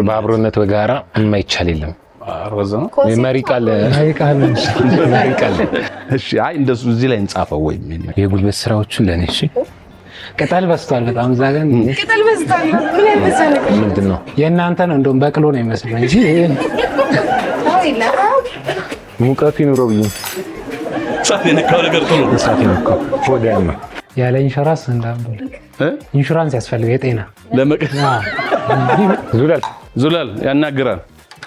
በአብሮነት በጋራ የማይቻል የለም። አሮዘው መሪቃል እሺ አይ እንደሱ እዚህ ላይ እንጻፈው ወይ የጉልበት ስራዎችን ለኔ እሺ ቅጠል በስቷል በጣም ዛገን ቅጠል በስቷል ምን ያበዛል ምንድነው የእናንተ ነው እንደውም በቅሎ ነው የሚመስለው እንጂ ሙቀቱ ይኑረው ብዬ ሳት የነካው ነገር ጥሩ ሳት የነካው ወዲያማ ያለ ኢንሹራንስ እንዳምብል ኢንሹራንስ ያስፈልጋል የጤና ለመቀና ዙላል ያናግራል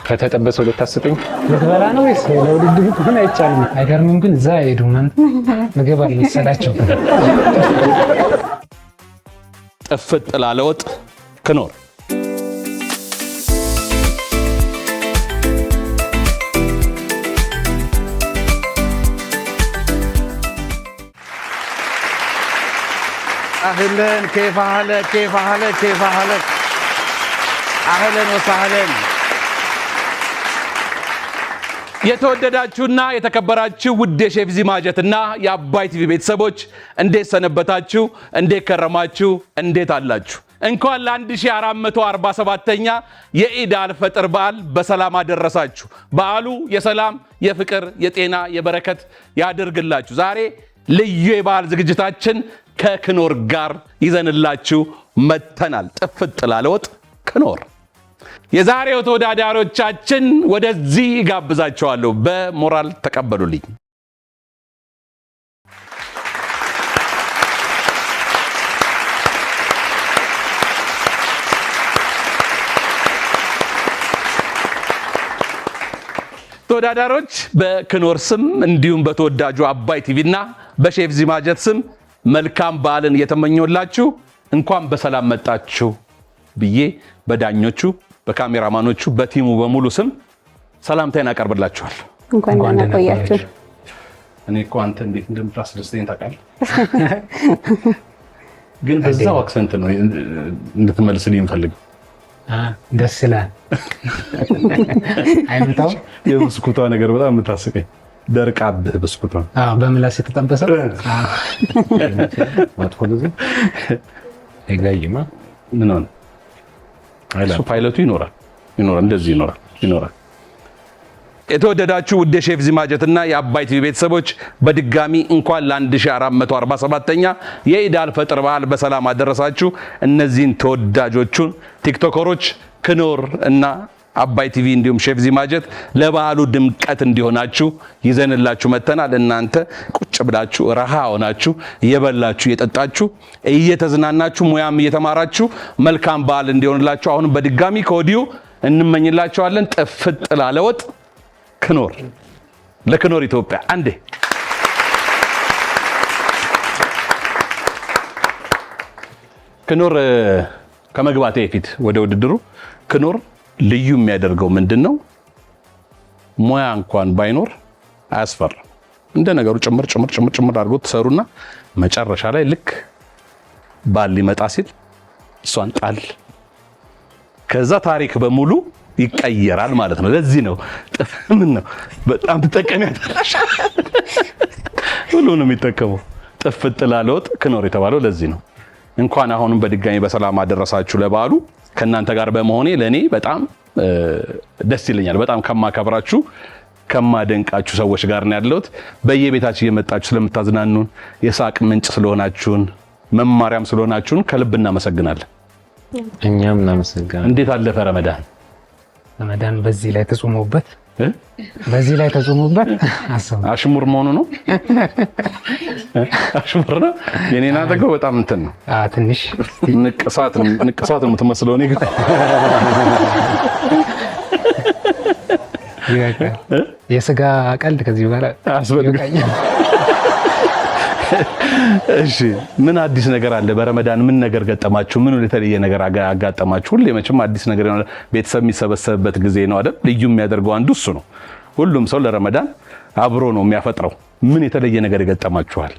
ከተጠበሰው ልታስጠኝ ልትበላ ነው ወይስ ለውድድር ሆነ አይቻልም አይገርምም ግን እዛ ሄዱ ምግብ አልመሰላቸው ጥፍጥ ላለ ወጥ ክኖር أهلاً كيف حالك أهلاً وسهلاً የተወደዳችሁና የተከበራችሁ ውድ የሼፍ ዚማጀትና የአባይ ቲቪ ቤተሰቦች እንዴት ሰነበታችሁ እንዴት ከረማችሁ እንዴት አላችሁ እንኳን ለ1447ኛ የኢድ አልፈጥር በዓል በሰላም አደረሳችሁ በዓሉ የሰላም የፍቅር የጤና የበረከት ያድርግላችሁ ዛሬ ልዩ የበዓል ዝግጅታችን ከክኖር ጋር ይዘንላችሁ መተናል ጥፍጥ ላለ ወጥ ክኖር የዛሬው ተወዳዳሪዎቻችን ወደዚህ ጋብዛቸዋለሁ በሞራል ተቀበሉልኝ ተወዳዳሪዎች በክኖር ስም እንዲሁም በተወዳጁ አባይ ቲቪና በሼፍ ዚማጀት ስም መልካም በዓልን እየተመኘሁላችሁ እንኳን በሰላም መጣችሁ ብዬ በዳኞቹ በካሜራማኖቹ በቲሙ በሙሉ ስም ሰላምታዬን አቀርብላችኋል እንኳን ደህና ቆያችሁ እኔ እኮ አንተ እንዴት እንደምታስደስተኝ ታውቃለህ ግን በዛው አክሰንት ነው እንድትመልስልኝ የምፈልገው ደስ ይላል አይመጣው የብስኩቷ ነገር በጣም የምታስቀኝ ደርቃብህ ብስኩቷ በምላስ የተጠበሰው ማጥፎ ነው አይጋይማ ምን ሆነ አይላ ፓይለቱ ይኖራል እንደዚህ ይኖራል የተወደዳችሁ ውድ የሼፍ ዚማጀትና የአባይ ቲቪ ቤተሰቦች በድጋሚ እንኳን ለ1447ኛ የኢድ አልፈጥር በዓል በሰላም አደረሳችሁ እነዚህን ተወዳጆቹን ቲክቶከሮች ክኖር እና አባይ ቲቪ እንዲሁም ሼፍ ዚማጀት ለበዓሉ ድምቀት እንዲሆናችሁ ይዘንላችሁ መተናል እናንተ ቁጭ ብላችሁ ረሃ ሆናችሁ እየበላችሁ እየጠጣችሁ እየተዝናናችሁ ሙያም እየተማራችሁ መልካም በዓል እንዲሆንላችሁ አሁን በድጋሚ ከወዲሁ እንመኝላችኋለን ጥፍጥ ላለ ወጥ ክኖር ለክኖር ኢትዮጵያ አንዴ ክኖር ከመግባቴ በፊት ወደ ውድድሩ ክኖር ልዩ የሚያደርገው ምንድነው ሙያ እንኳን ባይኖር አያስፈራም እንደ ነገሩ ጭምር አድርጎ ተሰሩና መጨረሻ ላይ ልክ ባል ሊመጣ ሲል እሷን ጣል ከዛ ታሪክ በሙሉ ይቀየራል ማለት ነው ለዚህ ነው ምን ነው በጣም ተጠቀሚያለሽ ሁሉንም ይተከሙ ጥፍጥ ላለ ወጥ ክኖር የተባለው ለዚህ ነው እንኳን አሁንም በድጋሚ በሰላም አደረሳችሁ ለበዓሉ ከናንተ ጋር በመሆኔ ለኔ በጣም ደስ ይለኛል በጣም ከማከብራችሁ ከማደንቃችሁ ሰዎች ጋር ነው ያለሁት በየቤታችሁ እየመጣችሁ ስለምታዝናኑን የሳቅ ምንጭ ስለሆናችሁን መማሪያም ስለሆናችሁን ከልብ እናመሰግናለን እኛም እናመሰግናለን እንዴት አለፈ ረመዳን በዚህ ላይ ተጾሞበት አሽሙር መሆኑ ነው አሽሙር ነው የኔና ደግሞ በጣም እንትን ነው ትንሽ ንቅሳት ነው የምትመስለው እኔ ግን የስጋ ቀልድ ከዚህ በኋላ አስፈልጋኝ እሺ ምን አዲስ ነገር አለ በረመዳን ምን ነገር ገጠማችሁ ምን የተለየ ነገር አጋጠማችሁ ሁሌ መቼም አዲስ ነገር ነው ቤተሰብ የሚሰበሰብበት ጊዜ ነው አይደል ልዩ የሚያደርገው አንዱ እሱ ነው ሁሉም ሰው ለረመዳን አብሮ ነው የሚያፈጥረው ምን የተለየ ነገር ገጠማችኋል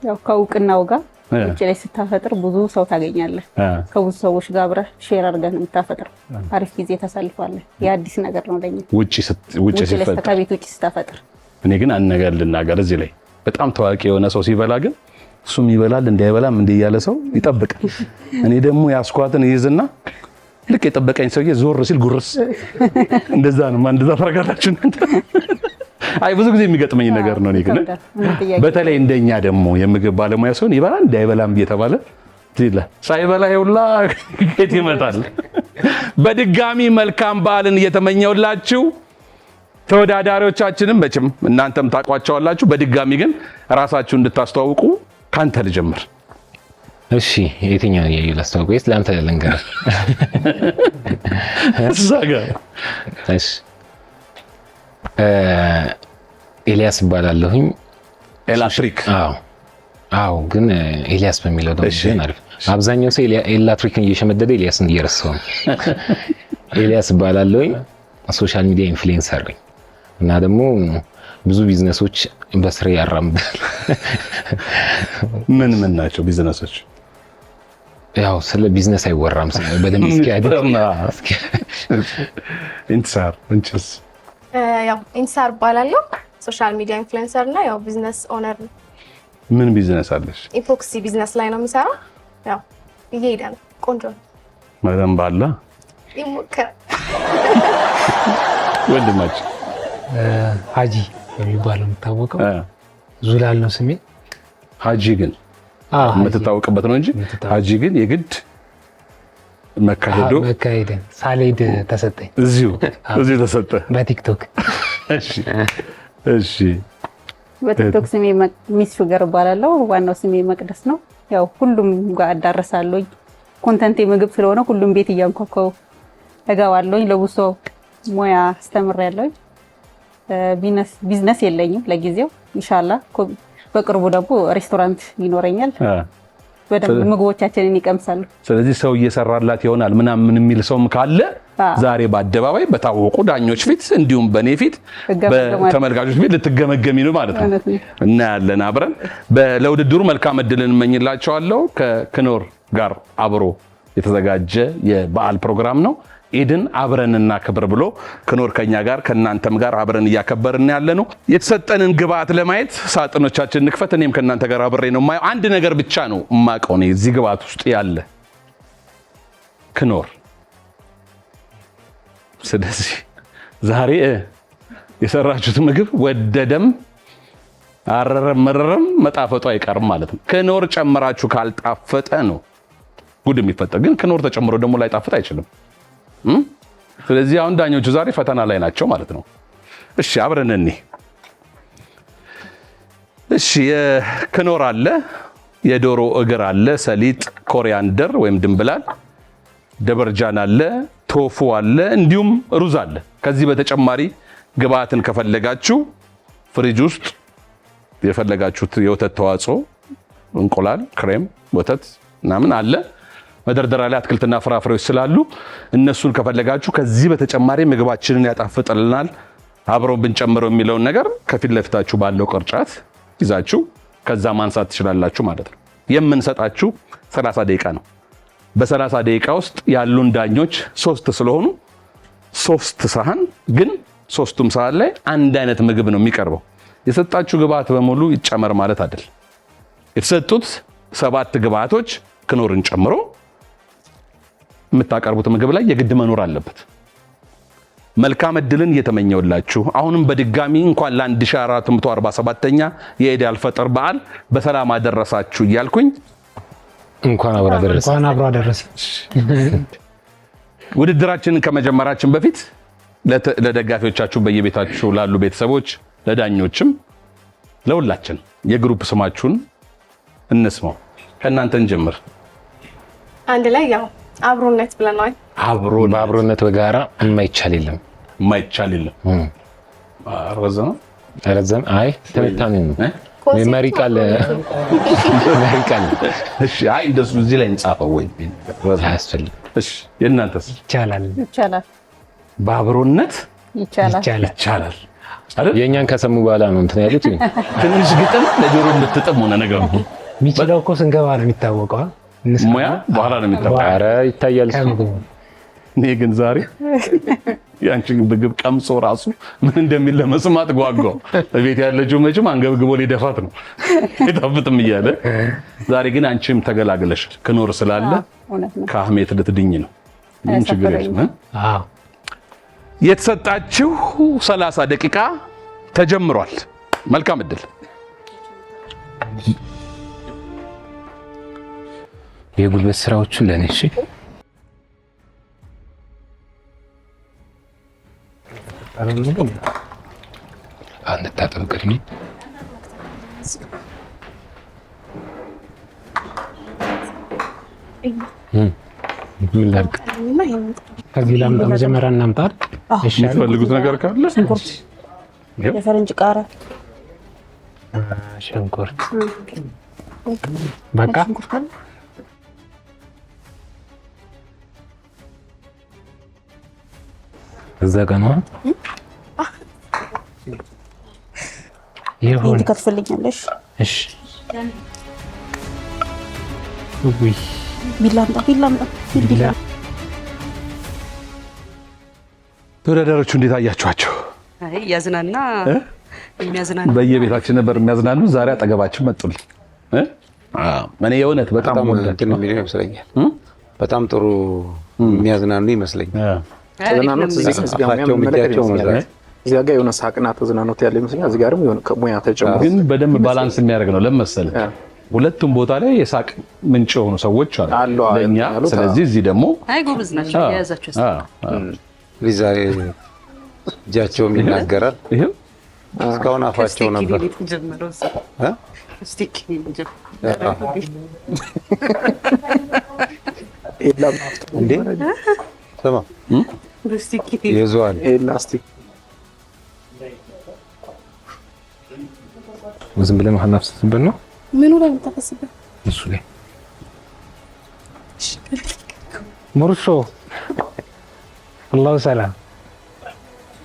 ያው ከውቅናው ጋር እጭ ላይ ስታፈጥር ብዙ ሰው ታገኛለህ ከብዙ ሰዎች ጋር አብረህ ሼር አድርገህ የምታፈጥር አሪፍ ጊዜ ታሳልፋለህ የአዲስ ነገር ነው ለኛ ውጪ ሲፈጠር ከቤት ውጪ ስታፈጥር እኔ ግን አንነገር ልናገር እዚህ ላይ በጣም ታዋቂ የሆነ ሰው ሲበላ ግን እሱም ይበላል እንዳይበላም እንደ እያለ ሰው ይጠብቃል። እኔ ደግሞ ያስኳትን ይይዝና ልክ የጠበቀኝ ሰውዬ ዞር ሲል ጉርስ እንደዛ ነው። እንደዛ ፈረጋታችሁ እናንተ? አይ ብዙ ጊዜ የሚገጥመኝ ነገር ነው። እኔ ግን በተለይ እንደኛ ደግሞ የምግብ ባለሙያ ሲሆን ይበላል እንዳይበላም እየተባለ ሳይበላ ይውላ ከየት ይመጣል። በድጋሚ መልካም በዓልን እየተመኘውላችሁ ተወዳዳሪዎቻችንም መቼም እናንተም ታውቋቸዋላችሁ። በድጋሚ ግን ራሳችሁ እንድታስተዋውቁ ካንተ ልጀምር። እሺ የትኛው ያዩ ላስተዋውቅ ወይስ ለአንተ ልንገር? እዛጋ እሺ ኤልያስ እባላለሁኝ። ኤላትሪክ? አዎ ግን ኤልያስ በሚለው ደግሞ አሪፍ። አብዛኛው ሰው ኤላትሪክን እየሸመደደ ኤልያስን እየረሳው ነው። ኤልያስ እባላለሁኝ። ሶሻል ሚዲያ ኢንፍሉዌንሰር ነኝ እና ደግሞ ብዙ ቢዝነሶች በስሬ ያራምዳል። ምን ናቸው ቢዝነሶች? ያው ስለ ቢዝነስ አይወራም በደንብ ኢንሳር እንችስ? ያው ኢንሳር እባላለሁ። ሶሻል ሚዲያ ኢንፍሉዌንሰር እና ያው ቢዝነስ ኦነር ነው። ምን ቢዝነስ አለሽ? ኢፖክሲ ቢዝነስ ላይ ነው የሚሰራው። ያው እየሄደ ነው። ቆንጆ ነው። በደንብ አለ ይሞክራል። ወንድማችን ሀጂ የሚባለው የምታወቀው ዙላል ነው ስሜ። ሀጂ ግን የምትታወቅበት ነው እንጂ ሀጂ ግን የግድ መካሄዱ ሳሌድ ተሰጠኝ። እዚሁ ተሰጠ በቲክቶክ። እሺ በቲክቶክ ስሜ ሚስ ሹገር እባላለሁ። ዋናው ስሜ መቅደስ ነው። ያው ሁሉም ጋር አዳረሳለሁ። ኮንተንቴ ምግብ ስለሆነ ሁሉም ቤት እያንኳኳው እገባለሁ። ለብዙ ሰው ሙያ አስተምሬያለሁ። ቢዝነስ የለኝም ለጊዜው። ኢንሻአላህ በቅርቡ ደግሞ ሬስቶራንት ይኖረኛል። በደንብ ምግቦቻችንን ይቀምሳሉ። ስለዚህ ሰው እየሰራላት ይሆናል ምናምን የሚል ሰውም ካለ ዛሬ በአደባባይ በታወቁ ዳኞች ፊት እንዲሁም በኔ ፊት በተመልካቾች ፊት ልትገመገሚ ነው ማለት ነው። እናያለን አብረን። ለውድድሩ መልካም እድል እንመኝላቸዋለሁ። ከክኖር ጋር አብሮ የተዘጋጀ የበዓል ፕሮግራም ነው። ኢድን አብረን እናክብር ብሎ ክኖር ከኛ ጋር ከናንተም ጋር አብረን እያከበርን ያለ ነው። የተሰጠንን ግብአት ለማየት ሳጥኖቻችን ንክፈት። እኔም ከናንተ ጋር አብሬ ነው የማየው። አንድ ነገር ብቻ ነው የማውቀው ነው እዚህ ግብአት ውስጥ ያለ ክኖር። ስለዚህ ዛሬ የሰራችሁት ምግብ ወደደም አረረም መረረም መጣፈጡ አይቀርም ማለት ነው። ክኖር ጨምራችሁ ካልጣፈጠ ነው ጉድ የሚፈጠር። ግን ክኖር ተጨምሮ ደግሞ ላይጣፍጥ አይችልም። ስለዚህ አሁን ዳኞቹ ዛሬ ፈተና ላይ ናቸው ማለት ነው። እሺ አብረን እኔ እሺ የክኖር አለ፣ የዶሮ እግር አለ፣ ሰሊጥ፣ ኮሪያንደር ወይም ድንብላል፣ ደበርጃን አለ፣ ቶፉ አለ፣ እንዲሁም ሩዝ አለ። ከዚህ በተጨማሪ ግብአትን ከፈለጋችሁ ፍሪጅ ውስጥ የፈለጋችሁት የወተት ተዋጽኦ እንቁላል፣ ክሬም፣ ወተት ምናምን አለ። መደርደሪያ ላይ አትክልትና ፍራፍሬዎች ስላሉ እነሱን ከፈለጋችሁ ከዚህ በተጨማሪ ምግባችንን ያጣፍጥልናል አብሮ ብንጨምረው የሚለውን ነገር ከፊት ለፊታችሁ ባለው ቅርጫት ይዛችሁ ከዛ ማንሳት ትችላላችሁ ማለት ነው። የምንሰጣችሁ 30 ደቂቃ ነው። በ30 ደቂቃ ውስጥ ያሉን ዳኞች 3 ስለሆኑ 3 ሳህን ግን 3ቱም ሳህን ላይ አንድ አይነት ምግብ ነው የሚቀርበው። የሰጣችሁ ግብአት በሙሉ ይጨመር ማለት አይደል። የተሰጡት 7 ግብአቶች ክኖርን ጨምሮ የምታቀርቡት ምግብ ላይ የግድ መኖር አለበት። መልካም እድልን እየተመኘውላችሁ አሁንም በድጋሚ እንኳን ለ1447ኛ የኢድ አልፈጥር በዓል በሰላም አደረሳችሁ እያልኩኝ እንኳን አብሮ አደረሰ። ውድድራችንን ከመጀመራችን በፊት ለደጋፊዎቻችሁ በየቤታችሁ ላሉ ቤተሰቦች፣ ለዳኞችም ለሁላችን የግሩፕ ስማችሁን እንስማው። ከእናንተን ጀምር። አንድ ላይ ያው አብሮነት ብለናል። በአብሮነት በጋራ የማይቻል የለም። ረዘም አይ ትንታኔ ነው። መሪ ቃል እሺ። አይ እንደሱ እዚህ ላይ እንጻፈው ወይ አያስፈልግም። እሺ የእናንተስ? ይቻላል። በአብሮነት ይቻላል። የእኛን ከሰሙ በኋላ ነው እንትን ያሉት። ትንሽ ግጥም ለጆሮ እንድትጥም ሆነ ነገሩ። የሚችለው እኮ ስንገባ ነው የሚታወቀው። ሙያ በኋላ ነው የሚታወቀው። ኧረ ይታያል። እኔ ግን ዛሬ ያንቺን ምግብ ቀምሶ ራሱ ምን እንደሚል ለመስማት ጓጓው። በቤት ያለችው መቼም አንገብግቦ ሊደፋት ነው አይጣፍጥም እያለ። ዛሬ ግን አንቺም ተገላግለሽ ክኖር ስላለ ከአህሜት ልትድኝ ነው። ምን ችግር የለም። አዎ የተሰጣችሁ 30 ደቂቃ ተጀምሯል። መልካም እድል። የጉልበት ስራዎቹን ለኔ እሺ። አንድ ታጠብ ቅድሚ ምን ላድርግ? ከዚህ ላምጣ መጀመሪያ እናምጣ። እሺ የምትፈልጉት ነገር ካለ ሽንኩርት፣ የፈረንጅ ቃሪያ፣ ሽንኩርት በቃ እዛ ጋር ነው ይሄን ትከትፈልኛለሽ? እሺ ውይ ቢላምጣ ተወዳዳሪዎቹ እንዴት አያችኋቸው? አይ ያዝናና የሚያዝናና በየቤታችን ነበር የሚያዝናኑ። ዛሬ አጠገባችን መጡልኝ። እኔ የእውነት በጣም እንትን የሚለው ይመስለኛል። በጣም ጥሩ የሚያዝናኑ ይመስለኛል። ተዝናኖት እዚህ ጋር የሆነ ሳቅና ተዝናኖት ያለ ይመስለኛል። እዚህ ጋርም የሆነ ሙያ ተጨምሮ ግን በደንብ ባላንስ የሚያደርግ ነው። ለመሰለህ ሁለቱም ቦታ ላይ የሳቅ ምንጭ የሆኑ ሰዎች አሉ ለኛ። ስለዚህ እዚህ ደግሞ አይ ጎበዝ ናቸው የያዛቸው። ዛሬ እጃቸውም ይናገራል። ይሄው እስካሁን አፋቸው ነበር። እንዴ ሰማ ይዟል ኤላስቲክ ዝም ብለን ውሃ እናፍስስበት ነው። ምኑ ላይ የምታፈስበት? እሱ ላይ ሙርሾ አላሁ ሰላም።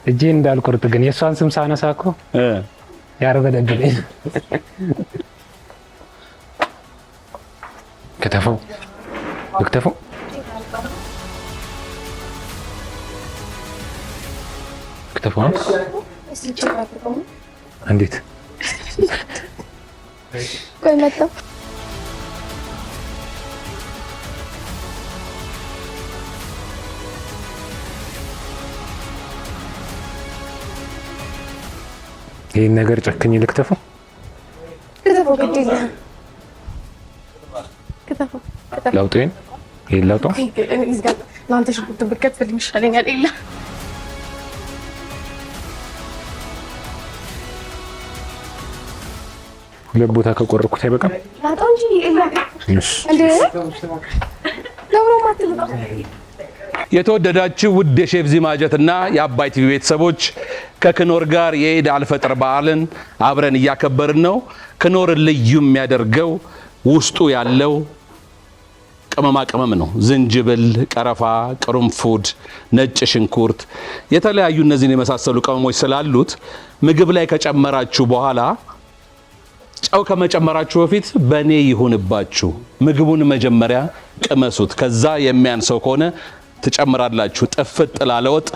እጄ እንዳልቆርጥ ግን የእሷን ስም ሳነሳ እኮ ያረበደብልኝ። ከተፈው ልክተፈው ከተፈው እንዴት ቆይ መጣሁ። ይሄን ነገር ጨክኝ ልክተፈው። ለውጤን ይሄን ለውጠው ለአንተ ሽጉጥ ብትከትፈልኝ ይሻለኛል። ኤላ ሁለት ቦታ ከቆረኩት አይበቃም? ላጣው እንጂ ኤላ እሺ እንዴ ለምን ማትልቀው? የተወደዳችሁ ውድ የሼፍ ዚማጀትና የአባይ ቲቪ ቤተሰቦች ከክኖር ጋር የኢድ አልፈጥር በዓልን አብረን እያከበርን ነው። ክኖርን ልዩ የሚያደርገው ውስጡ ያለው ቅመማ ቅመም ነው። ዝንጅብል፣ ቀረፋ፣ ቅርንፉድ፣ ነጭ ሽንኩርት፣ የተለያዩ እነዚህን የመሳሰሉ ቅመሞች ስላሉት ምግብ ላይ ከጨመራችሁ በኋላ ጨው ከመጨመራችሁ በፊት በኔ ይሁንባችሁ፣ ምግቡን መጀመሪያ ቅመሱት። ከዛ የሚያንሰው ከሆነ ትጨምራላችሁ። ጥፍጥ ላለ ወጥ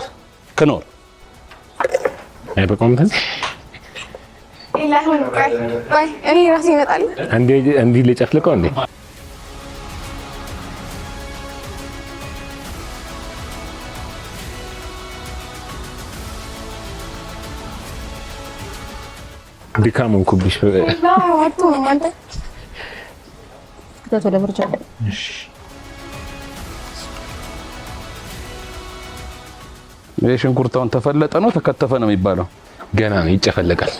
ክኖር አይበቃም። ኤላ ቆይ እኔ ራሴ ይመጣል። እንዴ ልጨፍልቀው እንዴ? ድካም እንኩብሽ አቶ አንተ ከተቶ ለብርጫ የሽንኩርታውን ተፈለጠ ነው ተከተፈ ነው የሚባለው? ገና ነው፣ ይጨፈለቃል።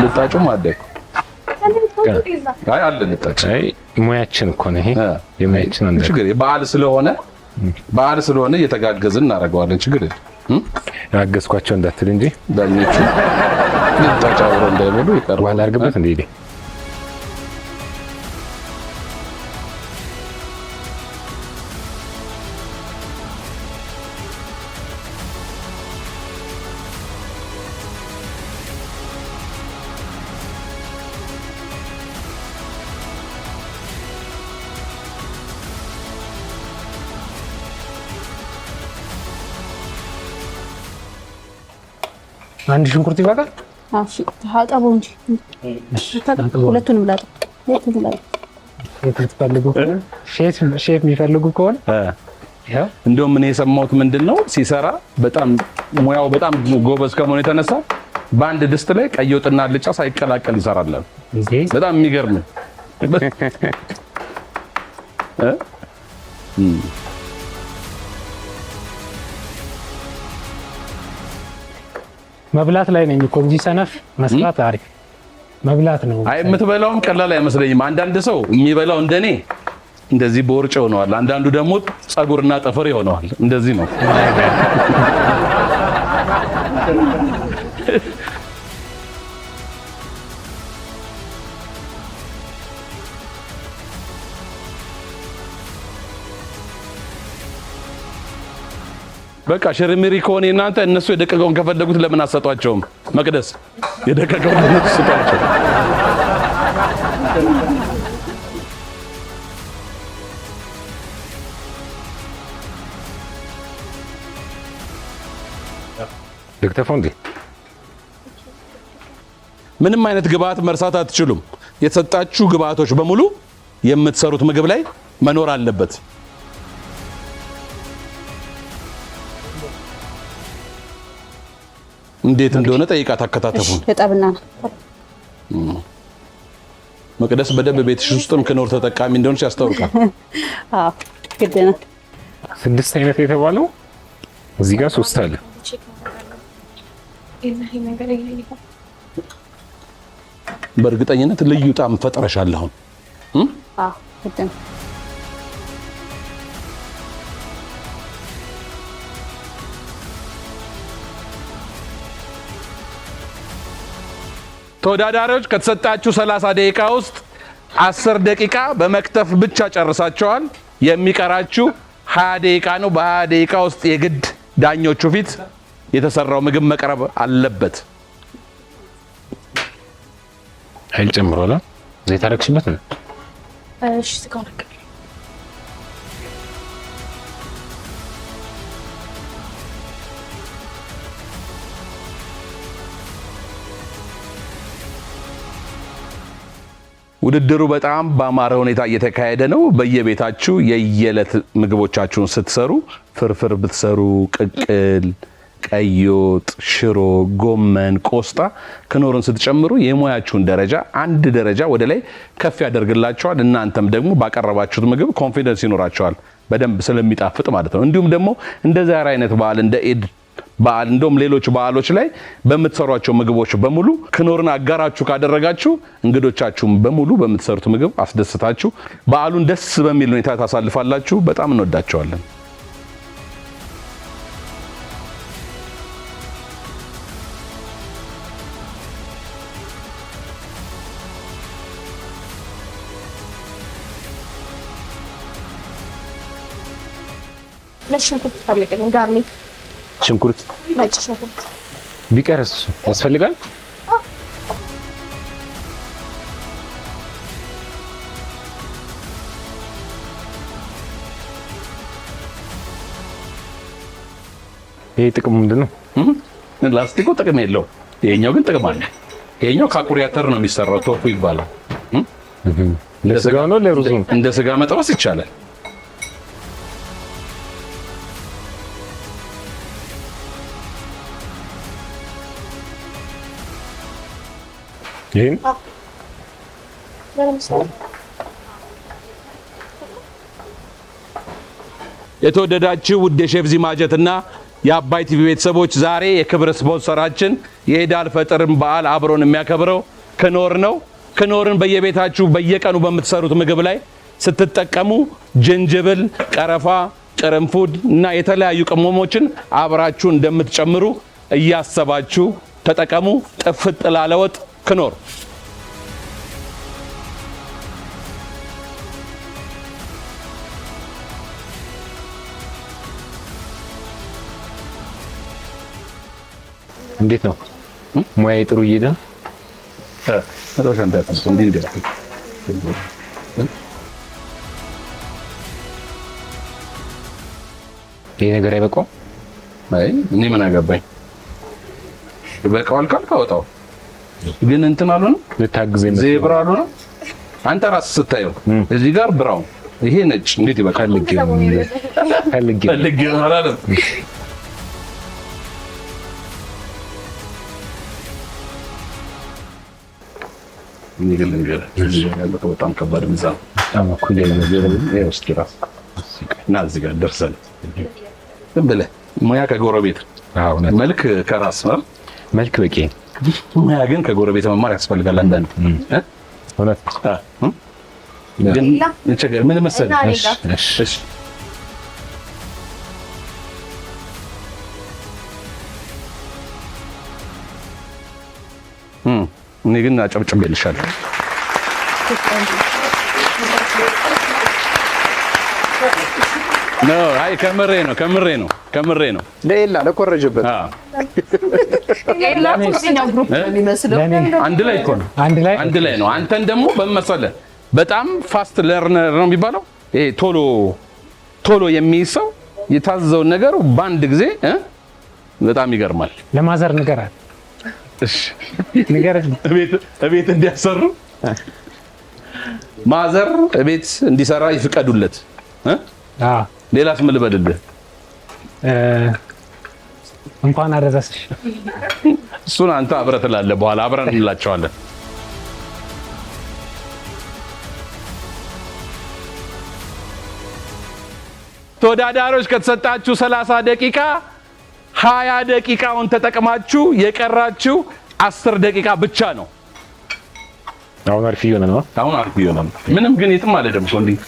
ልጣጩም አደኩ። አይ አለ ልጣጭ። አይ ሙያችን እኮ ነው ይሄ፣ የሙያችን አንደ ችግር በዓል ስለሆነ እየተጋገዝን እናደርገዋለን። ችግር የለም። ያገዝኳቸው እንዳትል እንጂ ዳኞቹ ልጣጭ አብሮ እንዳይበሉ ይቀርባል። ዋላ አድርግበት እንዴ አንድ ሽንኩርት ይበቃል? እሺ ታጠበው እንጂ ሁለቱንም ላጠብ። ሼፍ የሚፈልጉ ከሆነ እንደውም እኔ የሰማሁት ምንድነው ሲሰራ በጣም ሙያው በጣም ጎበዝ ከመሆኑ የተነሳ በአንድ ድስት ላይ ቀይ ወጥና አልጫ ሳይቀላቀል ይሰራል። በጣም የሚገርም መብላት ላይ ነኝ እኮ እንጂ ሰነፍ መስራት አሪፍ መብላት ነው። አይ የምትበላውም ቀላል አይመስለኝም። አንዳንድ ሰው የሚበላው እንደኔ እንደዚህ ቦርጭ ሆነዋል። አንዳንዱ ደግሞ ጸጉርና ጥፍር ይሆነዋል። እንደዚህ ነው። በቃ ሽርሚሪ ከሆነ እናንተ እነሱ የደቀቀውን ከፈለጉት ለምን አሰጧቸውም? መቅደስ የደቀቀውን እነሱ ስጧቸው። ልክተፈው እንዴ? ምንም አይነት ግብአት መርሳት አትችሉም። የተሰጣችሁ ግብአቶች በሙሉ የምትሰሩት ምግብ ላይ መኖር አለበት። እንዴት እንደሆነ ጠይቃት። አከታተፉን የጠብና መቅደስ በደንብ ቤትሽ ውስጥም ክኖር ተጠቃሚ እንደሆነች ያስታውቃል። አዎ ግድ ነው። 6 አይነት የተባለው እዚህ ጋር 3 አለ። በእርግጠኝነት ልዩ ጣም ፈጥረሻል አሁን። አዎ ግድ ነው። ተወዳዳሪዎች ከተሰጣችሁ 30 ደቂቃ ውስጥ 10 ደቂቃ በመክተፍ ብቻ ጨርሳቸዋል። የሚቀራችሁ 20 ደቂቃ ነው። በ20 ደቂቃ ውስጥ የግድ ዳኞቹ ፊት የተሰራው ምግብ መቅረብ አለበት። ኃይል ጨምሯል። ዘይት አደረግሽበት ነው? እሺ ስጋውን ውድድሩ በጣም በአማረ ሁኔታ እየተካሄደ ነው። በየቤታችሁ የየዕለት ምግቦቻችሁን ስትሰሩ ፍርፍር ብትሰሩ፣ ቅቅል፣ ቀይ ወጥ፣ ሽሮ፣ ጎመን፣ ቆስጣ ክኖርን ስትጨምሩ የሙያችሁን ደረጃ አንድ ደረጃ ወደ ላይ ከፍ ያደርግላችኋል። እናንተም ደግሞ ባቀረባችሁት ምግብ ኮንፊደንስ ይኖራችኋል፣ በደንብ ስለሚጣፍጥ ማለት ነው። እንዲሁም ደግሞ እንደ ዛሬ አይነት በዓል እንደ ኢድ በዓል እንደውም ሌሎች በዓሎች ላይ በምትሰሯቸው ምግቦች በሙሉ ክኖርን አጋራችሁ ካደረጋችሁ እንግዶቻችሁም በሙሉ በምትሰሩት ምግብ አስደስታችሁ በዓሉን ደስ በሚል ሁኔታ ታሳልፋላችሁ። በጣም እንወዳቸዋለን። ለሽንኩርት ፈልገን ጋርኒ ሽንኩርት ነጭ ሽንኩርት ቢቀርስ ያስፈልጋል? ይሄ ጥቅሙ ምንድነው? ላስቲኩ ጥቅም የለው። ይሄኛው ግን ጥቅም አለ። ይሄኛው ከአኩሪ አተር ነው የሚሰራው። ቶፉ ይባላል። ለስጋው ነው ለሩዙ? እንደ ስጋ መጥበስ ይቻላል። ይሄን የተወደዳችሁ ውድ የሼፍ ዚማጀት እና የአባይ ቲቪ ቤተሰቦች ዛሬ የክብር ስፖንሰራችን የኢድ አልፈጥርን በዓል አብሮን የሚያከብረው ክኖር ነው። ክኖርን በየቤታችሁ በየቀኑ በምትሰሩት ምግብ ላይ ስትጠቀሙ ጅንጅብል፣ ቀረፋ፣ ቅርንፉድ እና የተለያዩ ቅመሞችን አብራችሁ እንደምትጨምሩ እያሰባችሁ ተጠቀሙ። ጥፍጥ ላለ ወጥ ክኖር። እንዴት ነው ሙያዬ? ጥሩ እየሄደ ነው። ይሄ ነገር አይበቃውም? አይ እኔ ምን አገባኝ። በቃል ካወጣው ግን እንትን አልሆነም። ልታግዘኝ ዜብራ አልሆነም። አንተ ራስህ ስታየው እዚህ ጋር ብራውን ይሄ ነጭ እንዴት ይበቃል? ፈልጌ አላለም። በጣም ከባድ ሚዛን በጣም እኩል እና እዚህ ጋር ደርሰን ዝም ብለህ ሙያ ከጎረቤት መልክ ከራስ ነው። መልክ በቂ ሙያ ግን ከጎረቤት መማር ያስፈልጋል። አንዳንድ እውነት ግን ምን መሰለህ እሺ እኔ ግን አጨብጭቤልሻለሁ። ኖ አይ ከምሬ ነው ለኤላ ለኮረጀበት ኤላ ቁርሲኛው ግሩፕ የሚመስለው አንድ ላይ ነው። አንተን ደግሞ በመሰለህ በጣም ፋስት ለርነር ነው የሚባለው። ይሄ ቶሎ የሚይዝ ሰው የታዘዘውን ነገር በአንድ ጊዜ በጣም ይገርማል። ለማዘር ንገራት። እሺ ንገራት። እቤት እንዲያሰሩ ማዘር እቤት እንዲሰራ ይፍቀዱለት። ሌላስ ምን ልበልልህ? እንኳን አደረሰሽ። እሱን አንተ አብረህ ትላለህ፣ በኋላ አብረን እንላቸዋለን። ተወዳዳሪዎች ከተሰጣችሁ 30 ደቂቃ 20 ደቂቃውን ተጠቅማችሁ የቀራችሁ 10 ደቂቃ ብቻ ነው። አሁን አሪፍ እየሆነ ነው። ምንም ግን የትም አልሄድም እኮ እንዲህ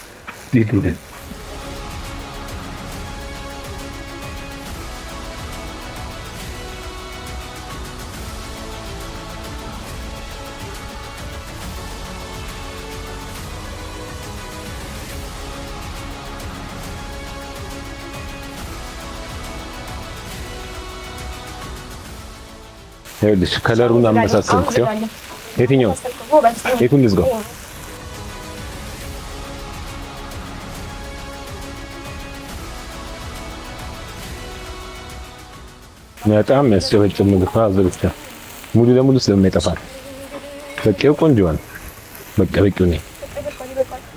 ይኸውልሽ ከለሩን አመሳሰልኩት። የቱን ልዝጋው? በጣም ያስጨበጭብ ምግብ አዘርቻ ሙሉ ለሙሉ ስለማይጠፋ በቂው ቆንጆ ነው። በቃ በቂው ነው።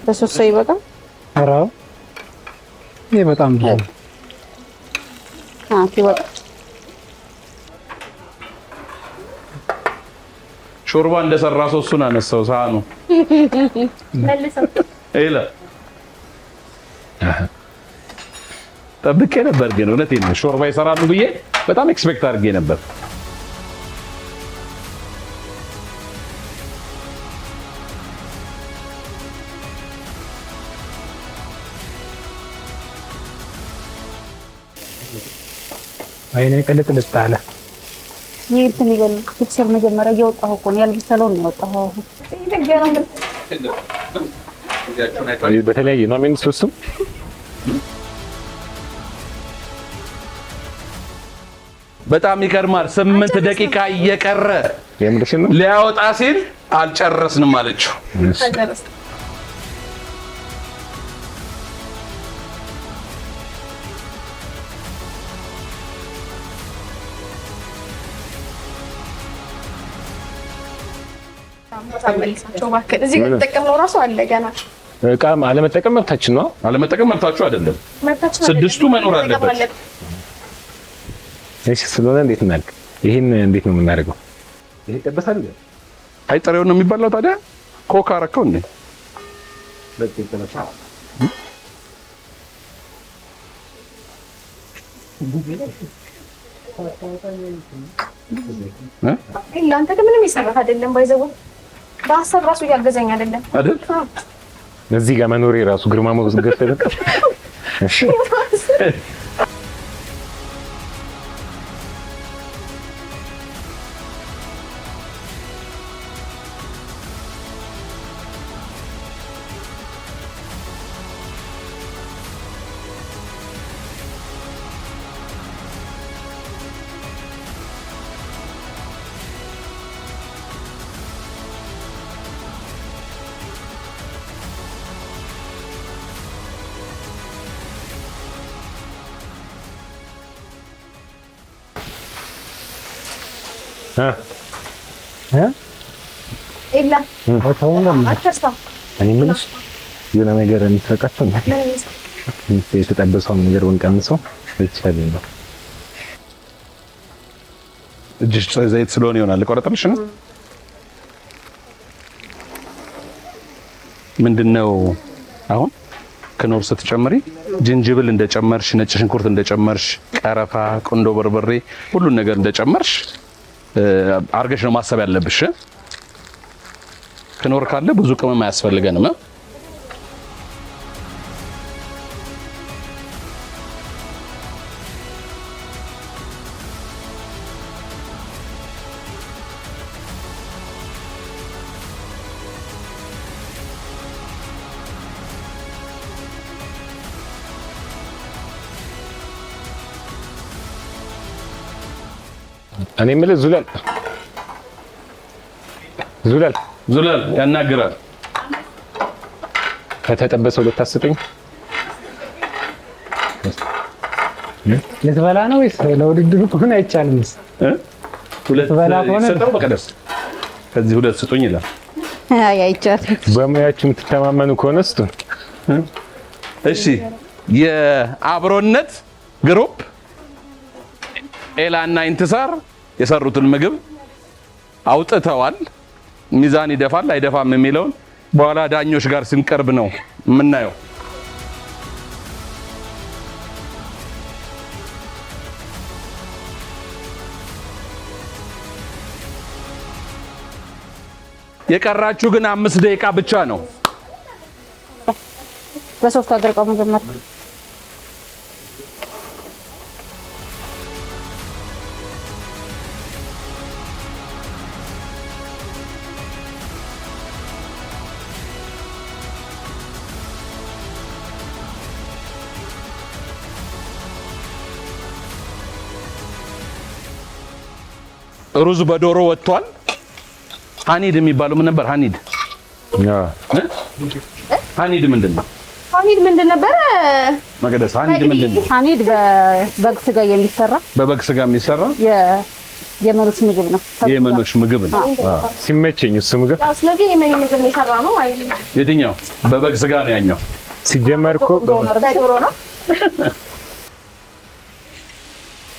በሶስት ሰው ይበቃል። ኧረ ይሄ በጣም ብዙ ነው። ይበቃል። ሾርባ እንደሰራ ሰው እሱን አነሳው ሳህኑ መልሰው ኤላ ጠብቄ ነበር። ግን እውነቴን ነው ሾርባ ይሰራሉ ብዬ በጣም ኤክስፔክት አድርጌ ነበር። አይኔ ቅልጥልጥ አለ። ይሄ እንትን ይገል ፒክቸር መጀመሪያ እያወጣሁ እኮ ነው ያልበሰለውን ነው ያወጣሁ። በተለያየ ነው ምን ሶስቱም በጣም ይገርማል። 8 ደቂቃ እየቀረ ሊያወጣ ሲል አልጨረስንም አለችው። እዚህ ጋር ተጠቀምነው ራሱ አለ ገና እቃም አለመጠቀም መብታችን ነው። አለመጠቀም መብታችሁ አይደለም። ስድስቱ መኖር አለበት። እሺ ስለሆነ እንዴት እናድርግ? ይሄን እንዴት ነው የምናደርገው? ይሄ ይጠበሳል። አይ ጥሬውን ነው የሚባለው። ታዲያ ኮካ አረከው እንዴ? ለአንተ ግን ምንም ይሰራህ አይደለም። ባይዘው በሀሳብ ራሱ እያገዘኝ አይደለም አይደል? እዚህ ጋር መኖሬ ራሱ ግርማ ሞገስ ገፈለ። እሺ ኤላ አትርሳ። እኔ የምልሽ የሆነ ነገር እንተቀጥም የተጠበሰውን ነገር ወንቀንሰው ይቻላል ነው። እጅሽ ዘይት ስለሆነ ይሆናል ቆረጠልሽ ነው። ምንድነው አሁን ክኖር ስትጨምሪ ጅንጅብል እንደጨመርሽ፣ ነጭ ሽንኩርት እንደጨመርሽ፣ ቀረፋ፣ ቁንዶ በርበሬ ሁሉን ነገር እንደጨመርሽ አርገሽ ነው ማሰብ ያለብሽ። ክኖር ካለ ብዙ ቅመም አያስፈልገንም። እኔ የምልህ ዙላል ያናግራል። ከተጠበሰው ልታስጠኝ ልትበላ ነው ወይስ ለውድድሩ ከሆነ አይቻልም? ሁለት ሰጠው በቀደስ ከዚህ ሁለት ስጡኝ ይላል። አይ አይቻልም። በሙያችሁ የምትተማመኑ ከሆነ ስጡን። እሺ የአብሮነት ግሩፕ ኤላና ኢንትሳር የሰሩትን ምግብ አውጥተዋል። ሚዛን ይደፋል አይደፋም የሚለውን በኋላ ዳኞች ጋር ስንቀርብ ነው የምናየው። የቀራችሁ ግን 5 ደቂቃ ብቻ ነው። በሶፍት አድርቀው መጀመር ሩዝ በዶሮ ወጥቷል። ሀኒድ የሚባለው ምን ነበር? ሀኒድ ሀኒድ ምንድን ነው? ሀኒድ ምንድን ነበር? መቅደስ ሀኒድ ምንድን ነው? ሀኒድ በበግ ስጋ የሚሰራ በበግ ስጋ የሚሰራ የመኖች ምግብ ነው። የመኖች ምግብ ነው። ሲመቸኝ እሱ ምግብ። ስለዚህ የመኖች ምግብ የሰራ ነው ማለት ነው። የትኛው? በበግ ስጋ ነው ያኛው። ሲጀመር እኮ በዶሮ ነው።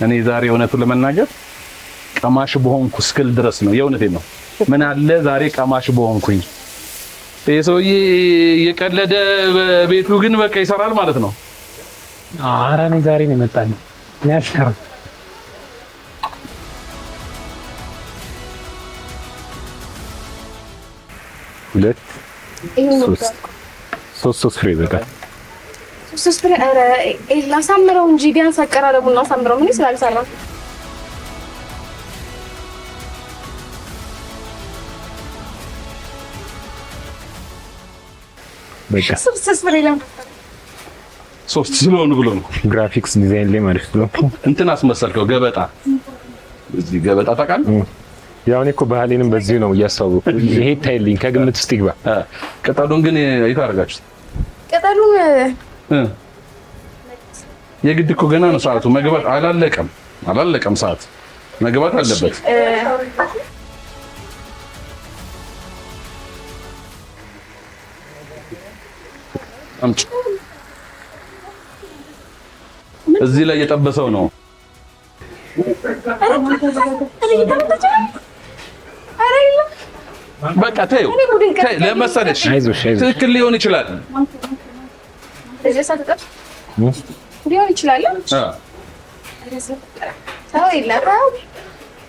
እኔ ዛሬ እውነቱን ለመናገር ቀማሽ በሆንኩ እስክል ድረስ ነው። የእውነቴን ነው። ምን አለ ዛሬ ቀማሽ በሆንኩኝ። ይሄ ሰውዬ የቀለደ ቤቱ ግን በቃ ይሰራል ማለት ነው። ኧረ እኔ ዛሬ ነው የመጣልኝ። ያሽከር ሁለት ሶስት ፍሬ በቃ ሶስት ፍሬ። ኧረ ላሳምረው እንጂ ቢያንስ አቀራረቡን ላሳምረው። ምን ስላልሰራ በቃ ሶስት ፍሬ ሶስት ስለሆኑ ብሎ ነው። ግራፊክስ ዲዛይን ላይ ማለት ነው። እንትን አስመሰልከው ገበጣ። እዚህ ገበጣ ታውቃለህ? ያው እኔ እኮ ባህሌንም በዚህ ነው እያስተዋወቅኩ። ይሄ ታይልኝ ከግምት ውስጥ ይግባ። ቅጠሉን ግን የት አደረጋችሁት? ቅጠሉን የግድ እኮ ገና ነው ሰዓቱ። መግባት አላለቀም ሰዓት መግባት አለበት። አምጪ። እዚህ ላይ የጠበሰው ነው። በቃ ተይው ለመሰለሽ ትክክል ሊሆን ይችላል። ሊሆን ይችላል።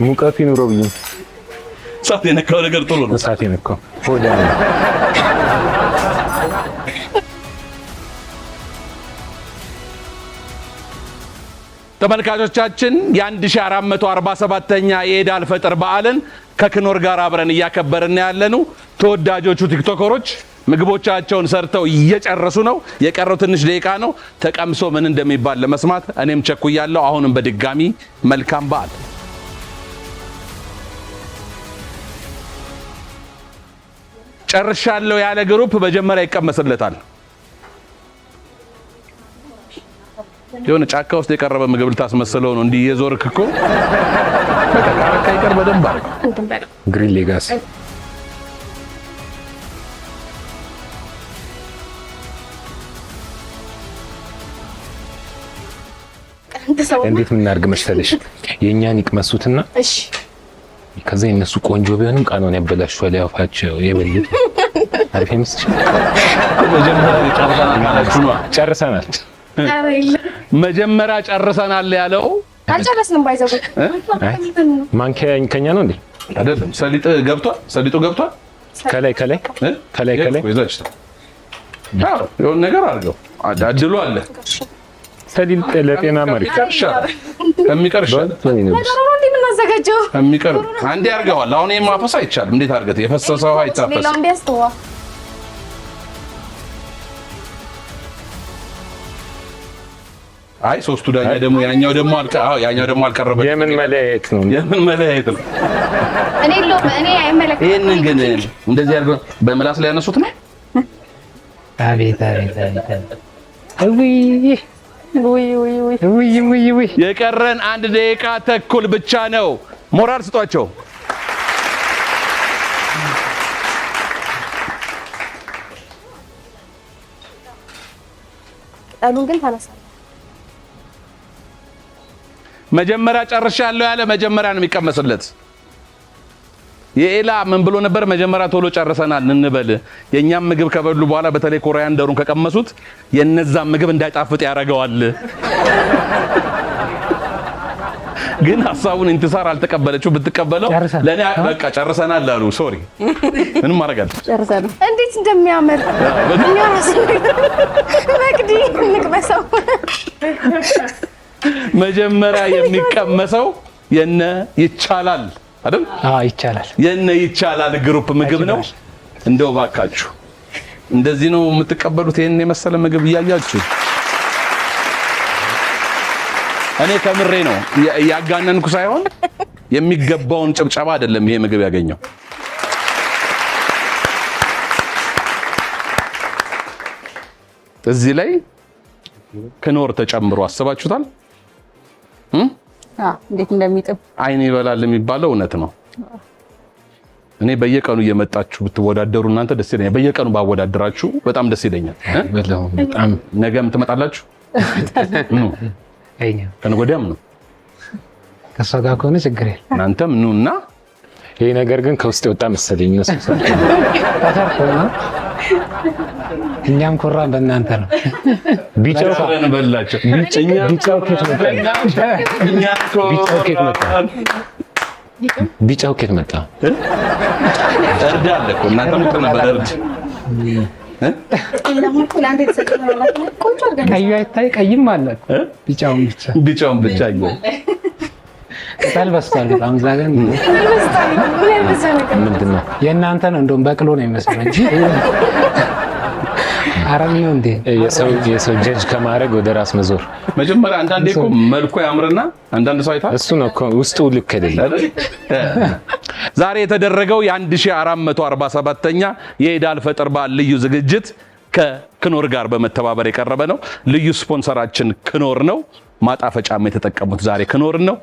ሙቀቱ ይኑረው ብዬ እሳት የነካው ነገር ጥሩ ነው። እሳት የነካው ሆዳ ነው። ተመልካቾቻችን የ1447ኛ የኢድ አልፈጥር በዓልን ከክኖር ጋር አብረን እያከበርን ያለነው ተወዳጆቹ ቲክቶከሮች ምግቦቻቸውን ሰርተው እየጨረሱ ነው። የቀረው ትንሽ ደቂቃ ነው። ተቀምሶ ምን እንደሚባል ለመስማት እኔም ቸኩያለሁ። አሁንም በድጋሚ መልካም በዓል። ጨርሻለሁ ያለ ግሩፕ መጀመሪያ ይቀመስለታል። የሆነ ጫካ ውስጥ የቀረበ ምግብ ልታስመስለው ነው እንዲህ የዞርክ እኮ በቃ ካረካ ይቀር በደንብ አድርግ። ግሪን ሌጋሲ እንዴት ምን እናድርግ መሰለሽ የኛን ይቅመሱትና እሺ ከዛ የነሱ ቆንጆ ቢሆንም ቃናውን ያበላሽዋል ያፋቸው የበሉት አሪፍ ይመስልሽ ጨርሰናል መጀመሪያ ጨርሰናል ያለው አልጨረስንም ባይዘው ማንኪያ ከኛ ነው እንዴ አይደለም ሰሊጡ ገብቷል ከላይ ወይዛች የሆነ ነገር አድርገው አዳድሎ አለ ሰሊጥ ለጤና ማሪ ከሚቀርሻል የምናዘጋጀው ከሚቀር አንዴ አድርገዋል አሁን የማፈስ አይቻልም እንዴት አድርገት የፈሰሰው አይታፈስ ሌላው እንዲያስተዋ አይ ሶስቱ ዳኛ ደግሞ ያኛው ደግሞ አልቀረበ የምን መለያየት ነው እኔ አይመለከተኝም ይሄንን ግን እንደዚህ አድርገው በምላስ ላይ ያነሱት ነው አቤት ውይ የቀረን 1 ደቂቃ ተኩል ብቻ ነው ሞራል ስጧቸው ጣሉን ግን ታነሳለህ መጀመሪያ ጨርሻለሁ ያለ መጀመሪያ ነው የሚቀመስለት የኤላ ምን ብሎ ነበር መጀመሪያ ቶሎ ጨርሰናል እንበል የኛም ምግብ ከበሉ በኋላ በተለይ ኮሪያንደሩን ከቀመሱት የነዛም ምግብ እንዳይጣፍጥ ያደርገዋል ግን ሐሳቡን እንትሳር አልተቀበለችው ብትቀበለው ለኔ በቃ ጨርሰናል አሉ ሶሪ ምንም ማረጋል ጨርሰናል እንዴት እንደሚያምር በሚያራስ መቅዲ ንቅመሰው መጀመሪያ የሚቀመሰው የነ ይቻላል አይደል ይቻላል የነ ይቻላል ግሩፕ ምግብ ነው እንደው ባካችሁ እንደዚህ ነው የምትቀበሉት ይሄን የመሰለ ምግብ እያያችሁ እኔ ከምሬ ነው ያጋነንኩ ሳይሆን የሚገባውን ጭብጨባ አይደለም ይሄ ምግብ ያገኘው እዚህ ላይ ክኖር ተጨምሮ አስባችሁታል እንዴት እንደሚጥም አይን ይበላል የሚባለው እውነት ነው እኔ በየቀኑ እየመጣችሁ ብትወዳደሩ እናንተ ደስ ይለኛል በየቀኑ ባወዳደራችሁ በጣም ደስ ይለኛል በጣም ነገም ትመጣላችሁ ከነገወዲያም ነው ከሷ ጋር ከሆነ ችግር የለም እናንተም ኑና ይሄ ነገር ግን ከውስጥ የወጣ መሰለኝ ነው እኛም ኮራን በእናንተ ነው ቢጫው በላቸው ቢጫው ኬት መጣ እርድ አለ እኮ እናንተ ሞት ነበር እርድ ቀዩ አይታይ ቀይም አለ ቢጫውን ብቻ ቅጠል በስቷል በጣም እዛ ጋር ምንድን ነው የእናንተ ነው እንደውም በቅሎ ነው የሚመስለው እንጂ አረም ነው እንዴ የሰው ጀጅ ከማድረግ ወደ ራስ መዞር መጀመሪያ አንዳንዴ እኮ መልኩ ያምርና አንዳንድ ሰው አይታ እሱ ነው እኮ ውስጡ ልክ አይደለም ዛሬ የተደረገው የ1447ኛ የኢድ አልፈጥር በዓል ልዩ ዝግጅት ከክኖር ጋር በመተባበር የቀረበ ነው ልዩ ስፖንሰራችን ክኖር ነው ማጣፈጫም የተጠቀሙት ዛሬ ክኖር ነው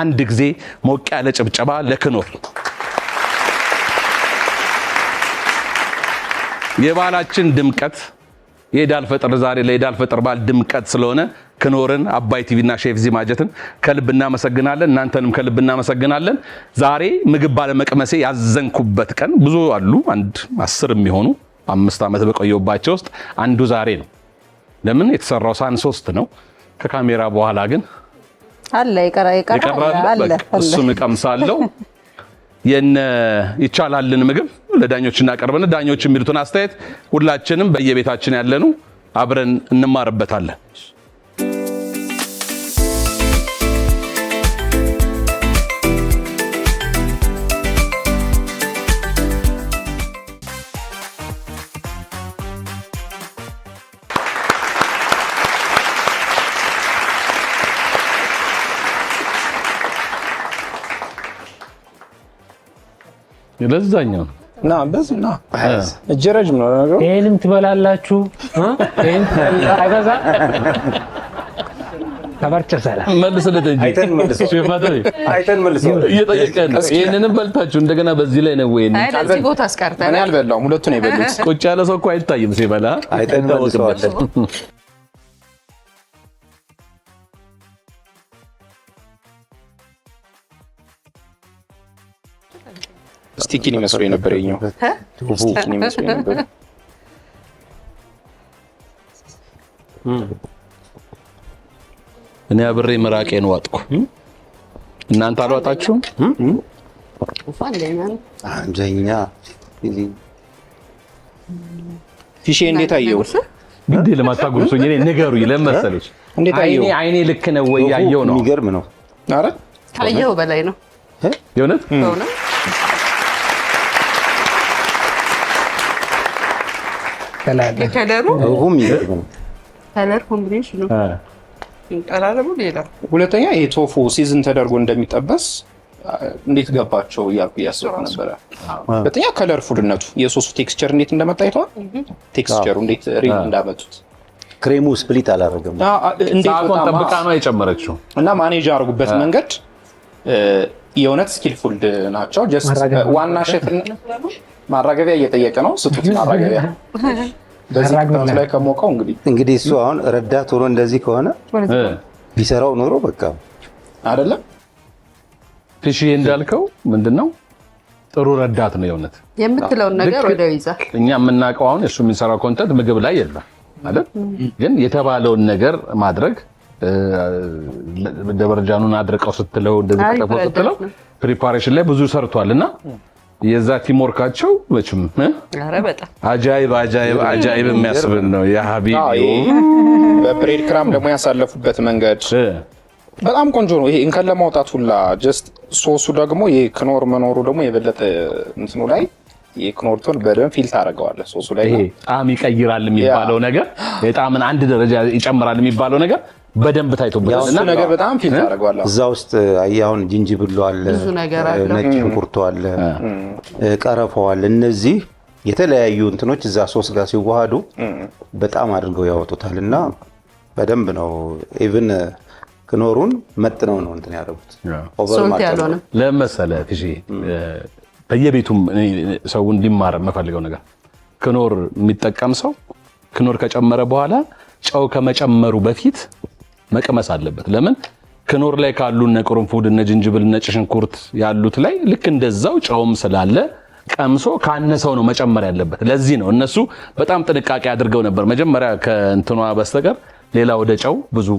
አንድ ጊዜ ሞቅ ያለ ጭብጨባ ለክኖር የባላችን ድምቀት የኢድ አልፈጥር ዛሬ ለኢድ አልፈጥር በዓል ድምቀት ስለሆነ ክኖርን አባይ ቲቪና ሼፍ ዚማጀትን ከልብ እናመሰግናለን እናንተንም ከልብ እናመሰግናለን ዛሬ ምግብ ባለመቅመሴ ያዘንኩበት ቀን ብዙ አሉ አንድ 10 የሚሆኑ 5 ዓመት በቆየውባቸው ውስጥ አንዱ ዛሬ ነው ለምን የተሰራው ሳን 3 ነው ከካሜራ በኋላ ግን አለ ይቀራል እሱን እቀምሳለሁ የነ ይቻላልን ምግብ ለዳኞች እናቀርበን ዳኞች የሚሉትን አስተያየት ሁላችንም በየቤታችን ያለኑ አብረን እንማርበታለን ለዛኛው ና በዝና እጅ ረጅም ነው ነገሩ ይሄንም ትበላላችሁ ይሄን አይበዛ ተበርጨሰላ መልስለት እንጂ አይተን መልሰው አይተን መልሰው እየጠየቀን ነው። ይሄንንም በልታችሁ እንደገና በዚህ ላይ ነው ወይ? አይ ለዚህ ቦታ አስቀርተን እኔ አልበላሁም፣ ሁለቱን የበሉት። ቁጭ ያለ ሰው እኮ አይታይም ሲበላ። አይተን መልሰዋለን። ስቲኪን ይመስለው ነበር የኛው ስቲኪን ይመስለው ነበር። እኔ አብሬ ምራቄን ዋጥኩ። እናንተ አልዋጣችሁም? አንደኛ ፊሼ እንዴት አየው? ግዴ ለማታጉርሱኝ እኔ ንገሩኝ። ለምን እንዴት አየው? አይኔ ልክ ነው ወይ? ያየው ነው የሚገርም ነው። አረ ካየው በላይ ነው የእውነት በእውነት ከለሩ የሚገርም ነው። ከለር ኮምቢኔሽን ነው። ቀራረቡ ሌላ። ሁለተኛ ይሄ ቶፉ ሲዝን ተደርጎ እንደሚጠበስ እንዴት ገባቸው እያልኩ እያሰብኩ ነበረ። ሁለተኛ ከለርፉልነቱ የሶሱ ቴክስቸር እንዴት እንደመጣ አይተዋል። ቴክስቸሩ እንዴት ሪል እንዳመጡት ክሬሙ ስፕሊት አላደረገም። እንዴት ሰዓቷን ጠብቃ ነው የጨመረችው እና ማኔጅ ያደርጉበት መንገድ የእውነት ስኪልፉል ናቸው። ጀስት ዋና ሼፍ ማራገቢያ እየጠየቀ ነው። ስጡት ማራገቢያ በዚህ ቅጣት ላይ ከሞቀው እንግዲህ እሱ አሁን ረዳት ሆኖ እንደዚህ ከሆነ ቢሰራው ኖሮ በቃ አይደለም። ፊሽ እንዳልከው ምንድነው ጥሩ ረዳት ነው የእውነት የምትለውን ነገር ወደው ይዛል። እኛ የምናውቀው አሁን እሱ የሚሰራው ኮንተንት ምግብ ላይ የለም አይደል? ግን የተባለውን ነገር ማድረግ ደበረጃኑን አድርቀው ስትለው እንደዚህ ከተፈው ስትለው ፕሪፓሬሽን ላይ ብዙ ሰርቷልና የዛ ቲም ወርካቸው መቼም ኧረ በጣም አጃይብ የሚያስብል ነው። የሀቢብ በብሬድ ክራም ደግሞ ያሳለፉበት መንገድ በጣም ቆንጆ ነው። ይሄ እንከን ለማውጣት ሁላ ጀስት ሶሱ ደግሞ የክኖር መኖሩ ደግሞ የበለጠ እንትኑ ላይ የክኖርቶን በደንብ ፊልት አደረገዋለ። ሶሱ ላይ ይሄ ጣዕም ይቀይራል የሚባለው ነገር የጣዕምን አንድ ደረጃ ይጨምራል የሚባለው ነገር በደንብ ታይቶበታል እና ነገር በጣም ፊልት አደረገዋለ። እዛ ውስጥ አያውን ጅንጅብሉ አለ፣ ነጭ ሽንኩርቱ አለ፣ ቀረፋው አለ። እነዚህ የተለያዩ እንትኖች እዛ ሶስ ጋር ሲዋሃዱ በጣም አድርገው ያወጡታልና በደንብ ነው ኢቭን ክኖሩን መጥነው ነው እንትን ያደረጉት። ሶልት ያለው ነው ለመሰለ ፊሺ በየቤቱም ሰው እንዲማር የምፈልገው ነገር ክኖር የሚጠቀም ሰው ክኖር ከጨመረ በኋላ ጨው ከመጨመሩ በፊት መቅመስ አለበት። ለምን ክኖር ላይ ካሉ እነ ቅርንፉድ እነ ዝንጅብል ነጭ ሽንኩርት ያሉት ላይ ልክ እንደዛው ጨውም ስላለ ቀምሶ ካነሰው ነው መጨመር ያለበት። ለዚህ ነው እነሱ በጣም ጥንቃቄ አድርገው ነበር መጀመሪያ ከእንትኗ በስተቀር ሌላ ወደ ጨው ብዙ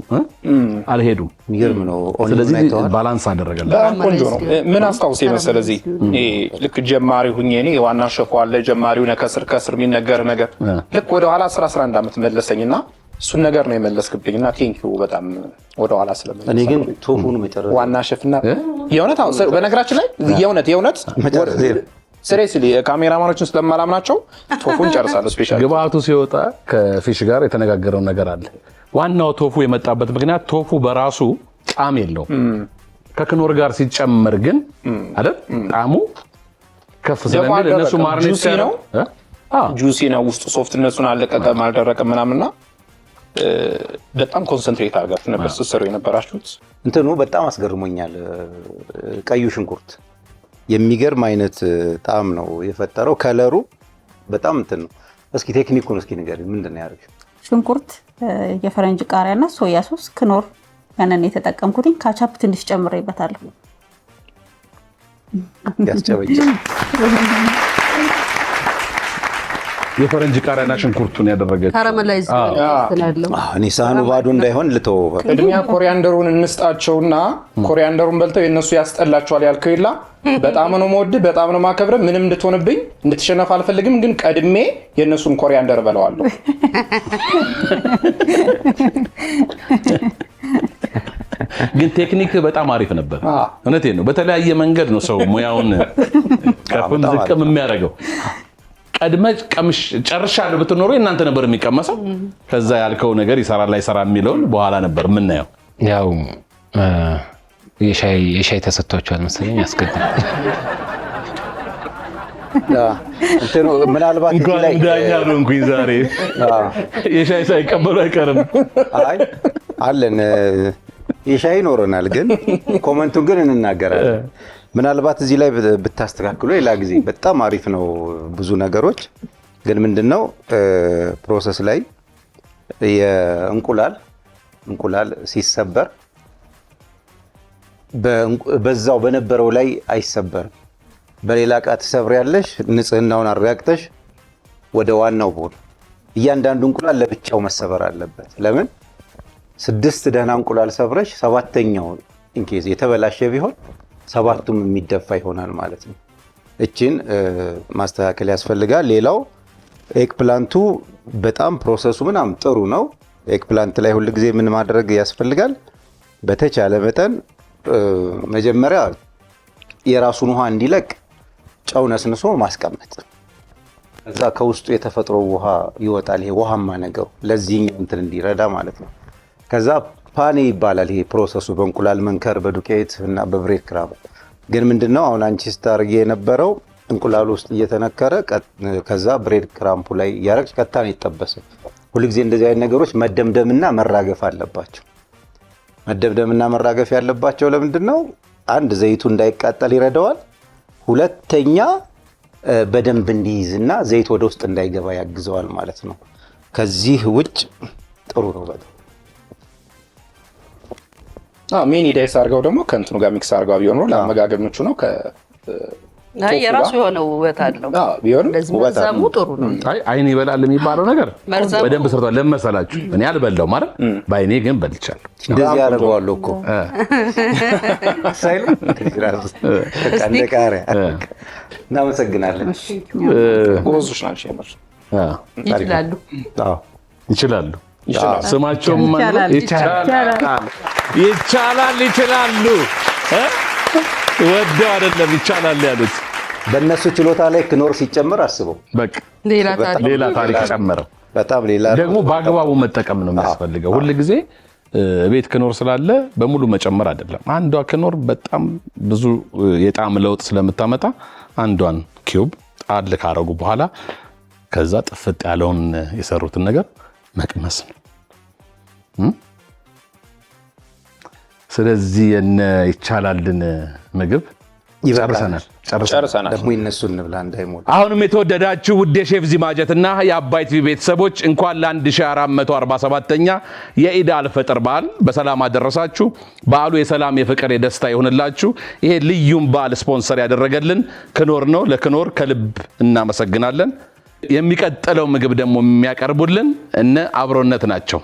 አልሄዱም። የሚገርም ነው። ስለዚህ ባላንስ አደረገለ። በጣም ቆንጆ ነው። ምን አስታውስ መሰለህ እዚህ ልክ ጀማሪ ሁኜ እኔ ዋና ሸፎ አለ ጀማሪው ከስር የሚነገር ነገር ልክ ወደ ኋላ 11 ዓመት መለሰኝና እሱን ነገር ነው የመለስክብኝና ቴንኪው በጣም ወደ ኋላ ስለመለሰኝ። እኔ ግን ቶፉን መጨረሻ ዋና ሸፍና የእውነት በነገራችን ላይ የእውነት ሲሪየስሊ ካሜራማኖችን ስለማላምናቸው ቶፉን ጨርሳለሁ። ስፔሻሊ ግብአቱ ሲወጣ ከፊሽ ጋር የተነጋገረው ነገር አለ። ዋናው ቶፉ የመጣበት ምክንያት ቶፉ በራሱ ጣዕም የለውም። ከክኖር ጋር ሲጨመር ግን አይደል ጣዕሙ ከፍ ስለሚል እነሱ ማርኔት ነው ጁሲ ነው ውስጡ ሶፍትነቱን አለቀቀም አልደረቀም ምናምንና በጣም ኮንሰንትሬት አድርጋችሁ ነበር ስትሰሩ የነበራችሁት። እንትኑ በጣም አስገርሞኛል። ቀዩ ሽንኩርት የሚገርም አይነት ጣዕም ነው የፈጠረው። ከለሩ በጣም እንትን ነው። እስኪ ቴክኒኩን እስኪ ንገሪኝ፣ ምንድን ነው ያደረግሽው? ሽንኩርት፣ የፈረንጅ ቃሪያና ሶያ ሶስ፣ ክኖር ያንን የተጠቀምኩትኝ። ካቻፕ ትንሽ ጨምሬበታለሁ። ያስጨበጭ የፈረንጅ ቃሪያና ሽንኩርቱን ያደረገች ካራመላይዝ ያለው እኔ ሳህኑ ባዶ እንዳይሆን ልተው። ቅድሚያ ኮሪያንደሩን እንስጣቸውና ኮሪያንደሩን በልተው የነሱ ያስጠላቸዋል ያልከው ይላ በጣም ነው የምወድህ፣ በጣም ነው የማከብርህ። ምንም እንድትሆንብኝ እንድትሸነፍ አልፈልግም፣ ግን ቀድሜ የነሱን ኮሪያንደር በለዋለሁ። ግን ቴክኒክ በጣም አሪፍ ነበር። እውነቴን ነው። በተለያየ መንገድ ነው ሰው ሙያውን ከፍም ዝቅም የሚያደርገው። ቀድመ ቀምሽ ጨርሻለሁ ብትኖሩ እናንተ ነበር የሚቀመሰው። ከዛ ያልከው ነገር ይሰራል አይሰራ የሚለውን በኋላ ነበር የምናየው። ያው የሻይ ተሰጥቷቸዋል መሰለኝ ያስቀድም እንትኑ ምናልባት እንኳን ዳኛ ሆንኩኝ ዛሬ። የሻይ ሳይቀበሉ አይቀርም። አይ አለን የሻይ ይኖረናል፣ ግን ኮመንቱን ግን እንናገራለን። ምናልባት እዚህ ላይ ብታስተካክሉ ሌላ ጊዜ። በጣም አሪፍ ነው ብዙ ነገሮች፣ ግን ምንድነው ፕሮሰስ ላይ እንቁላል ሲሰበር በዛው በነበረው ላይ አይሰበርም። በሌላ ዕቃ ትሰብሪያለሽ፣ ንጽህናውን አረጋግጠሽ ወደ ዋናው ቦል። እያንዳንዱ እንቁላል ለብቻው መሰበር አለበት። ለምን 6 ደህና እንቁላል ሰብረሽ 7ኛው ኢንኬዝ የተበላሸ ቢሆን 7ቱም የሚደፋ ይሆናል ማለት ነው። እቺን ማስተካከል ያስፈልጋል። ሌላው ኤግፕላንቱ በጣም ፕሮሰሱ ምናምን ጥሩ ነው። ኤግፕላንት ላይ ሁሉ ጊዜ ምን ማድረግ ያስፈልጋል? በተቻለ መጠን መጀመሪያ የራሱን ውሃ እንዲለቅ ጨው ነስንሶ ማስቀመጥ። ከዛ ከውስጡ የተፈጥሮ ውሃ ይወጣል። ይሄ ውሃማ ነገሩ ለዚህኛው እንትን እንዲረዳ ማለት ነው። ከዛ ፓኔ ይባላል ይሄ ፕሮሰሱ በእንቁላል መንከር በዱቄት እና በብሬድ ክራም። ግን ምንድነው አሁን አንቺ ስታርጊ የነበረው እንቁላሉ ውስጥ እየተነከረ ከዛ ብሬድ ክራምፑ ላይ ያረግሽ ቀጥታ ነው ይጠበሰው። ሁልጊዜ እንደዚህ አይነት ነገሮች መደምደምና መራገፍ አለባቸው። መደምደምና መራገፍ ያለባቸው ለምንድነው? አንድ ዘይቱ እንዳይቃጠል ይረዳዋል። ሁለተኛ በደንብ እንዲይዝና ዘይት ወደ ውስጥ እንዳይገባ ያግዘዋል ማለት ነው። ከዚህ ውጭ ጥሩ ነው በጣም። ሚኒ ዳይስ አድርገው ደግሞ ከእንትኑ ጋር ሚክስ አድርገው ቢሆን ነው ለአመጋገብ ምቹ ነው። የራሱ የሆነ ውበት አለው። ለዚህ መርዛሙ ጥሩ ነው። አይን ይበላል የሚባለው ነገር በደንብ ሰርቷል። ለመሰላችሁ እኔ አልበላው ማለት በአይኔ ግን በልቻለሁ። እንደዚህ ያደርገዋለሁ እኮ ሳይሉ ከአንደቃሪያ። እናመሰግናለን። ጎበዞች ናቸው። ይችላሉ። ስማቸውም ይችላሉ። ወደው አይደለም ይቻላል ያሉት። በእነሱ ችሎታ ላይ ክኖር ሲጨመር አስበው በቃ ሌላ ታሪክ ጨመረ። በጣም ሌላ ደግሞ በአግባቡ መጠቀም ነው የሚያስፈልገው። ሁል ጊዜ ቤት ክኖር ስላለ በሙሉ መጨመር አይደለም። አንዷ ክኖር በጣም ብዙ የጣዕም ለውጥ ስለምታመጣ አንዷን ኪዩብ ጣል ካረጉ በኋላ ከዛ ጥፍጥ ያለውን የሰሩትን ነገር መቅመስ ነው። ስለዚህ ይቻላልን ምግብ ጨርሰናል። ደግሞ ይነሱ እንብላ እንዳይሞላ። አሁንም የተወደዳችሁ ውድ የሼፍ ዚማጀትና የአባይ ቲቪ ቤተሰቦች እንኳን ለ1447ኛ የኢድ አልፈጥር በዓል በሰላም አደረሳችሁ። በዓሉ የሰላም የፍቅር የደስታ ይሁንላችሁ። ይሄ ልዩም በዓል ስፖንሰር ያደረገልን ክኖር ነው። ለክኖር ከልብ እናመሰግናለን። የሚቀጥለው ምግብ ደግሞ የሚያቀርቡልን እነ አብሮነት ናቸው።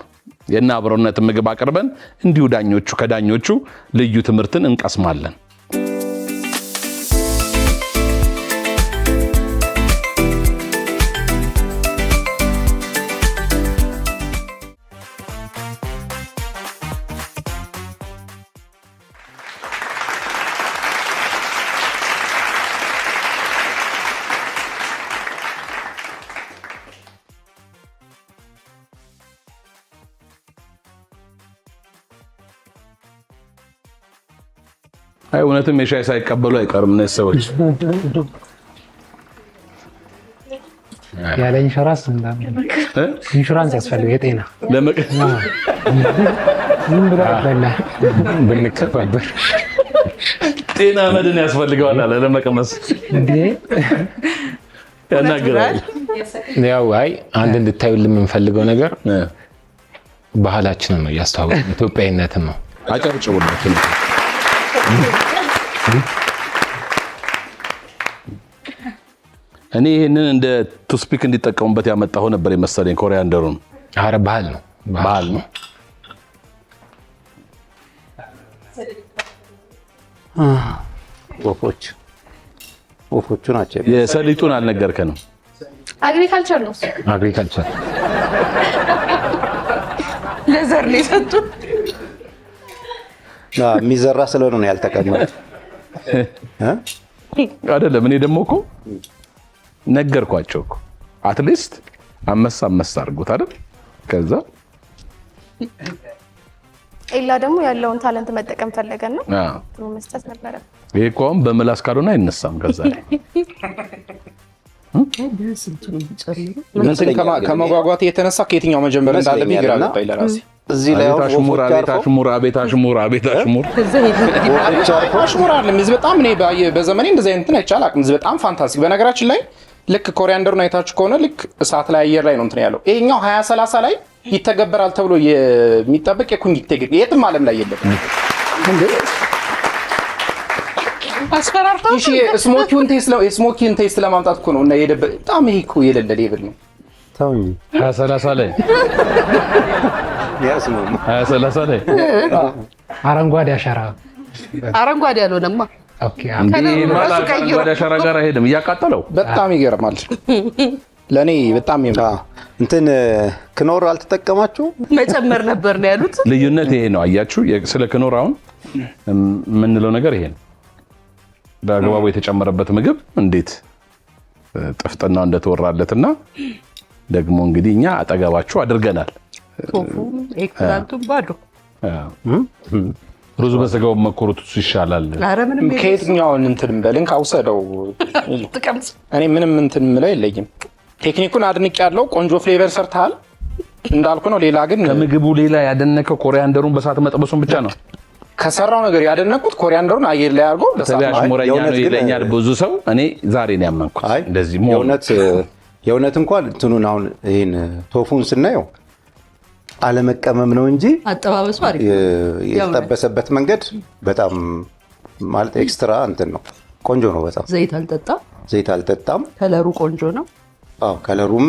የእነ አብሮነት ምግብ አቅርበን እንዲሁ ከዳኞቹ ልዩ ትምህርትን እንቀስማለን። እውነትም የሻይ ሳይቀበሉ አይቀርም እነዚህ ሰዎች። ያለ ኢንሹራንስ ያስፈልግ የጤና ምን ብሎ አበላ ብንከባበር ጤና መድን ያስፈልገዋል አለ ለመቀመስ ያናግራል። ያው አንድ እንድታዩልን የምንፈልገው ነገር ባህላችንን ነው ያስተዋወቅን፣ ኢትዮጵያዊነትን ነው። አጨብጭቡለት። እኔ ይሄንን እንደ ቱስፒክ እንዲጠቀሙበት ያመጣው ነበር የመሰለኝ። ኮሪያንደሩን አረ ባህል ነው። ወፎቹ ናቸው። የሰሊጡን አልነገርከንም። አግሪካልቸር ነው። አግሪካልቸር ለዘር ነው የሰጡን። የሚዘራ ስለሆነ ነው ያልተቀመጠ አይደለም። እኔ ደግሞ እኮ ነገርኳቸው እኮ አትሊስት አመሳ አድርጎት አይደል? ከዛ ኤላ ደግሞ ያለውን ታለንት መጠቀም ፈለገና ጥሩ መስጠት ነበረ። ይሄ እኮ አሁን በምላስ ካልሆነ አይነሳም። ከዛ ከመጓጓት የተነሳ ከየትኛው መጀመር እንዳለብኝ ግራ ገባኝ ለራሴ። እዚህ ላይ አሽሙር አለ እዚህ በጣም እኔ በዘመኔ እንደዚህ አይነት እንትን አይቻል አቅም በጣም ፋንታስቲክ። በነገራችን ላይ ልክ ኮሪያንደሩን አይታችሁ ከሆነ ልክ እሳት ላይ አየር ላይ ነው እንትን ያለው። ይሄኛው 2030 ላይ ይተገበራል ተብሎ የሚጠበቅ የኩኪንግ ቴክኒክ የትም ዓለም ላይ የለም። አስፈራርተው እሺ ስሞኪውን ቴስት ለማምጣት እኮ ነው እና በጣም ይሄ እኮ የሌለ ሌብል ነው። ታውኝ 2030 ላይ ያስሙ 2030 ላይ አረንጓዴ አሻራ አረንጓዴ ያልሆነማ ኦኬ አረንጓዴ አሻራ ጋር አይሄድም እያቃጠለው በጣም ይገርማል። ለኔ በጣም እንትን ክኖር አልተጠቀማችሁ መጨመር ነበር ነው ያሉት። ልዩነት ይሄ ነው። አያችሁ ስለ ክኖር አሁን የምንለው ነገር ይሄ ነው። በአግባቡ የተጨመረበት ምግብ እንዴት ጥፍጥናው እንደተወራለትና ደግሞ እንግዲህ እኛ አጠገባችሁ አድርገናል። ቶፉ ኤክስትራክቱ ባዶ ሩዝ በስጋው መኮረቱ ይሻላል። አረ ምንም ከየትኛውን እንትን በልን ካውሰደው ጥቅምት እኔ ምንም እንትን ምለው የለኝም። ቴክኒኩን አድንቅ ያለው ቆንጆ ፍሌቨር ሰርተሃል እንዳልኩ ነው። ሌላ ግን ከምግቡ ሌላ ያደነከው ኮሪያንደሩን በሳት መጥበሱን ብቻ ነው ከሰራው ነገር ያደነቁት። ኮሪያንደሩን አየር ላይ አድርጎ ተቢያሽ ሞራኛ ነው ይለኛል ብዙ ሰው። እኔ ዛሬ ነው ያመንኩት እንደዚህ የእውነት እንኳን እንትኑን አሁን ይሄን ቶፉን ስናየው አለመቀመም ነው እንጂ አጠባበሱ አሪፍ የተጠበሰበት መንገድ በጣም ማለት ኤክስትራ እንትን ነው። ቆንጆ ነው በጣም። ዘይት አልጠጣም። ከለሩ ቆንጆ ነው። አዎ ከለሩም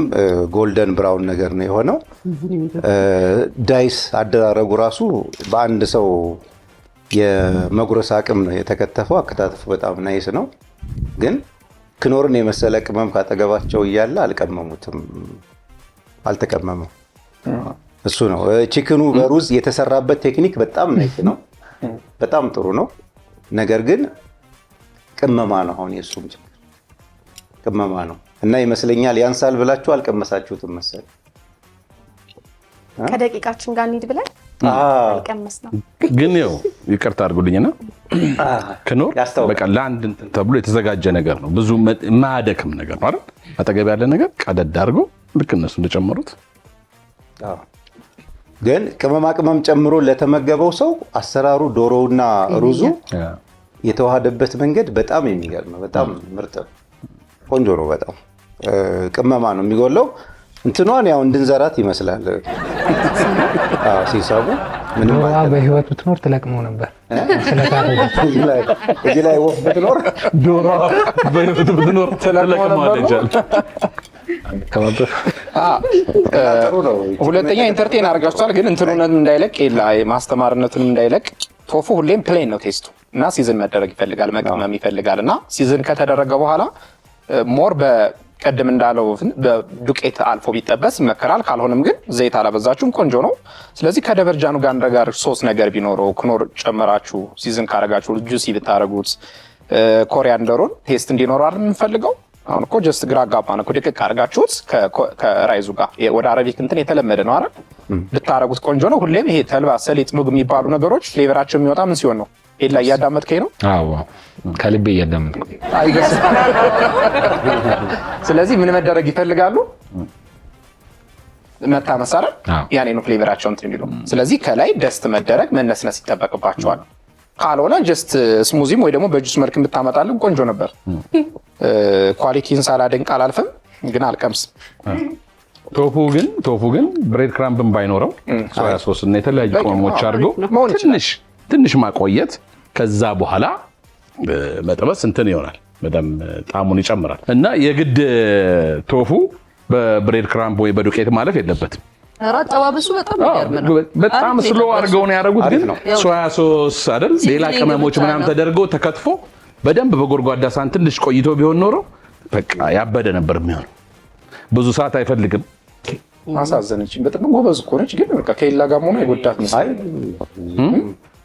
ጎልደን ብራውን ነገር ነው የሆነው። ዳይስ አደራረጉ ራሱ በአንድ ሰው የመጉረስ አቅም ነው የተከተፈው። አከታተፉ በጣም ናይስ ነው። ግን ክኖርን የመሰለ ቅመም ካጠገባቸው እያለ አልቀመሙትም፣ አልተቀመመም። እሱ ነው ቺክኑ በሩዝ የተሰራበት ቴክኒክ በጣም ናይስ ነው፣ በጣም ጥሩ ነው። ነገር ግን ቅመማ ነው። አሁን የሱም ችግር ቅመማ ነው እና ይመስለኛል ያንሳል ብላችሁ አልቀመሳችሁትም መሰለኝ። ከደቂቃችን ጋር እንሂድ ብለን አልቀመስ ነው። ግን ያው ይቅርታ አድርጉልኝና ክኖር በቃ ለአንድ እንትን ተብሎ የተዘጋጀ ነገር ነው። ብዙ የማያደክም ነገር ነው አይደል? አጠገብ ያለ ነገር ቀደድ አድርጎ ልክ እነሱ እንደጨመሩት። ግን ቅመማ ቅመም ጨምሮ ለተመገበው ሰው አሰራሩ ዶሮውና ሩዙ የተዋሃደበት መንገድ በጣም የሚገርም ነው። በጣም ምርጥ ቆንጆ ነው። በጣም ቅመማ ነው የሚጎለው። እንትኗን ያው እንድንዘራት ይመስላል። ሲሳቡ ምንም በህይወት ብትኖር ትለቅመው ነበር። እዚህ ላይ ወፍ ብትኖር ዶሮ በህይወት ብትኖር ትለቅመው ነበር። ሁለተኛ ኢንተርቴን አድርጋችኋል። ግን እንትኑንም እንዳይለቅ ማስተማርነቱንም እንዳይለቅ ቶፉ ሁሌም ፕሌን ነው ቴስቱ እና ሲዝን መደረግ ይፈልጋል፣ መቅመም ይፈልጋል። እና ሲዝን ከተደረገ በኋላ ሞር በቀደም እንዳለው በዱቄት አልፎ ቢጠበስ ይመከራል። ካልሆነም ግን ዘይት አላበዛችሁም፣ ቆንጆ ነው። ስለዚህ ከደበርጃኑ ጋር ሶስት ነገር ቢኖረው ክኖር ጨመራችሁ፣ ሲዝን ካረጋችሁ፣ ጁሲ ብታረጉት፣ ኮሪያንደሩን ቴስት እንዲኖረው አይደል የምንፈልገው። አሁን እኮ ጀስት ግራ አጋባ ነው። ድቅቅ አድርጋችሁት ከራይዙ ጋር ወደ አረቢክ እንትን የተለመደ ነው አይደል? ልታረጉት ቆንጆ ነው። ሁሌም ይሄ ተልባ፣ ሰሊጥ፣ ኑግ የሚባሉ ነገሮች ፍሌቨራቸው የሚወጣ ምን ሲሆን ነው? ኤላ እያዳመጥከኝ ነው? አዎ ከልቤ እያዳመጥኩ። ስለዚህ ምን መደረግ ይፈልጋሉ? መታመስ አይደል? ያኔ ነው ፍሌቨራቸው እንትን የሚለው። ስለዚህ ከላይ ደስት መደረግ መነስነስ ይጠበቅባቸዋል። ካልሆነ ጀስት ስሙዚም ወይ ደግሞ በጁስ መልክ ብታመጣልን ቆንጆ ነበር። ኳሊቲን ሳላደንቅ አላልፍም፣ ግን አልቀምስም። ቶፉ ግን ብሬድ ክራምብን ባይኖረው ሶያ ሶስ እና የተለያዩ ቅመሞች አድርገው ትንሽ ማቆየት፣ ከዛ በኋላ መጥበስ እንትን ይሆናል፣ በደም ጣዕሙን ይጨምራል። እና የግድ ቶፉ በብሬድ ክራምብ ወይ በዱቄት ማለፍ የለበትም። አጠባበሱ በጣም ይገርም ነው። በጣም ስሎ አድርገው ነው ያደረጉት። ግን ሶያ ሶስ አይደል ሌላ ቅመሞች ምናምን ተደርጎ ተከትፎ በደንብ በጎድጓዳ ሳህን ትንሽ ቆይቶ ቢሆን ኖሮ በቃ ያበደ ነበር የሚሆነው። ብዙ ሰዓት አይፈልግም። ማሳዘነችኝ። በጣም ጎበዝ እኮ ነች፣ ግን በቃ ከሌላ ጋር መሆኑ አይጎዳት መሰለኝ።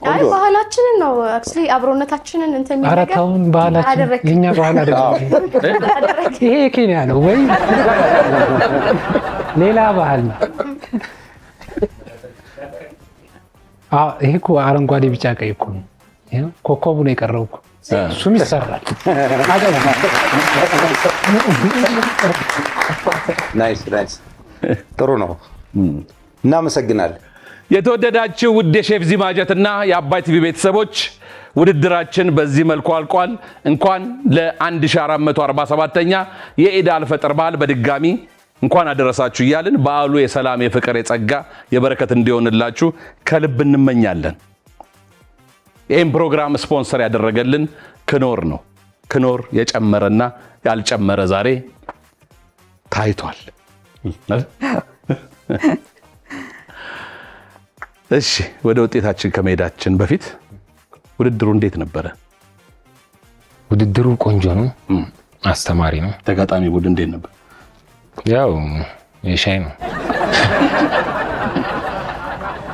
አይ ባህላችንን ነው አክቹሊ አብሮነታችንን እንትን የሚያደርግ። ኧረ ተውን፣ ባህላችን የኛ ባህል አይደለም። ይሄ ኬንያ ነው ወይ ሌላ ባህል ነው? ይሄ እኮ አረንጓዴ ቢጫ ቀይ እኮ ነው። ኮከቡ ነው የቀረው እኮ እሱም ይሰራል። ናይስ ጥሩ ነው። እናመሰግናለን። የተወደዳችሁ ውድ የሼፍ ዚማጀትና የአባይ ቲቪ ቤተሰቦች ውድድራችን በዚህ መልኩ አልቋል። እንኳን ለ1447ኛ የኢድ አልፈጥር በዓል በድጋሚ እንኳን አደረሳችሁ እያልን በዓሉ የሰላም፣ የፍቅር፣ የጸጋ፣ የበረከት እንዲሆንላችሁ ከልብ እንመኛለን። ይህም ፕሮግራም ስፖንሰር ያደረገልን ክኖር ነው። ክኖር የጨመረና ያልጨመረ ዛሬ ታይቷል። እሺ ወደ ውጤታችን ከመሄዳችን በፊት ውድድሩ እንዴት ነበረ? ውድድሩ ቆንጆ ነው፣ አስተማሪ ነው። ተጋጣሚ ቡድን እንዴት ነበር? ያው የሻይ ነው።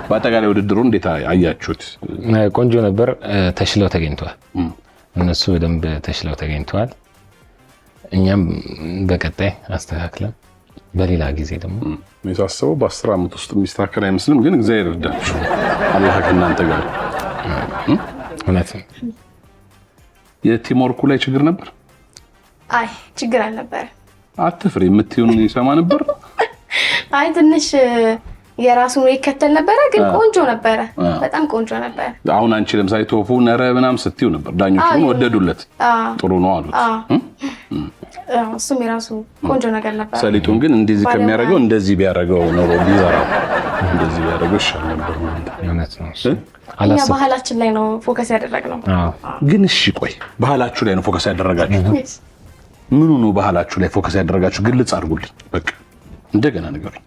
በአጠቃላይ ውድድሩ እንዴት አያችሁት? ቆንጆ ነበር። ተሽለው ተገኝተዋል። እነሱ በደንብ ተሽለው ተገኝተዋል። እኛም በቀጣይ አስተካክለን በሌላ ጊዜ ደግሞ የታሰበው በ10 ዓመት ውስጥ የሚስተካከል አይመስልም፣ ግን እግዚአብሔር ይርዳችሁ። አላህ ከእናንተ ጋር። እውነት ነው። የቲም ወርኩ ላይ ችግር ነበር? አይ ችግር አልነበረ። አትፍሪ፣ የምትዩን ይሰማ ነበር። አይ ትንሽ የራሱን ይከተል ነበረ፣ ግን ቆንጆ ነበረ። በጣም ቆንጆ ነበረ። አሁን አንቺ ለምሳሌ ቶፉ ነረ ምናምን ስትዩ ነበር፣ ዳኞቹን ወደዱለት፣ ጥሩ ነው አሉት። እሱም የራሱ ቆንጆ ነገር ነበር። ሰሊጡን ግን እንደዚህ ከሚያደርገው እንደዚህ ቢያደርገው ኖሮ ቢዘራው እንደዚህ ቢያደርገው ይሻል ነበር ማለት ነው። እውነት ነው። እኛ ባህላችን ላይ ነው ፎከስ ያደረግነው። ግን እሺ ቆይ ባህላችሁ ላይ ነው ፎከስ ያደረጋችሁ? ምኑ ነው ባህላችሁ ላይ ፎከስ ያደረጋችሁ? ግልጽ አድርጉልኝ በቃ እንደገና ንገሩኝ።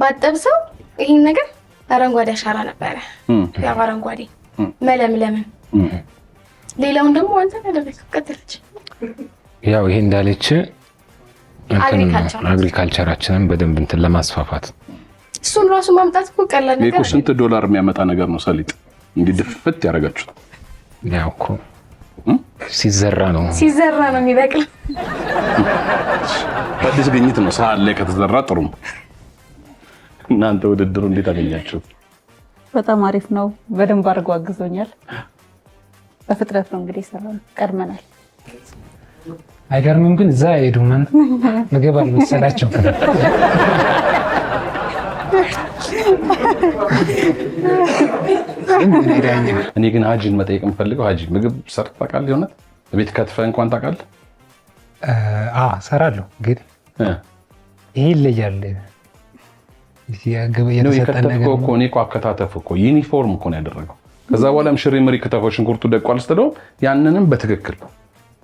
ባጠብሰው ይሄን ነገር አረንጓዴ አሻራ ነበረ። ያው አረንጓዴ መለምለምን ሌላውን ደግሞ አንተ ያደረግከው ቀጥልች። ያው ይሄ እንዳለች አግሪካልቸራችንን በደንብ እንትን ለማስፋፋት እሱን ራሱ ማምጣት እኮ ቀላል ነገር ነው። ስንት ዶላር የሚያመጣ ነገር ነው ሰሊጥ እንዲህ ድፍት ያደረጋችሁት? ያው እኮ ሲዘራ ነው የሚበቅል። አዲስ ግኝት ነው። ሳህን ላይ ከተዘራ ጥሩ ነው። እናንተ ውድድሩ እንዴት አገኛችሁት? በጣም አሪፍ ነው። በደንብ አድርጎ አግዞኛል። በፍጥነት ነው እንግዲህ ሰራን፣ ቀድመናል። አይገርምም? ግን እዛ ሄዱ ምግብ አልመሰላቸው። እኔ ግን ሀጂን መጠየቅ የምፈልገው ሀጂ ምግብ ሰርተህ ታውቃለህ? የሆነ ቤት ከትፈህ እንኳን ታውቃለህ? ሰራለሁ፣ ግን ይሄ ይለያል። የከተፍከው እኮ እኔ እኮ አከታተፍ እኮ ዩኒፎርም እኮ ነው ያደረገው። ከዛ በኋላም ሽሪ ምሪ ከተፈው ሽንኩርቱ ደቋል ስትለው ያንንም በትክክል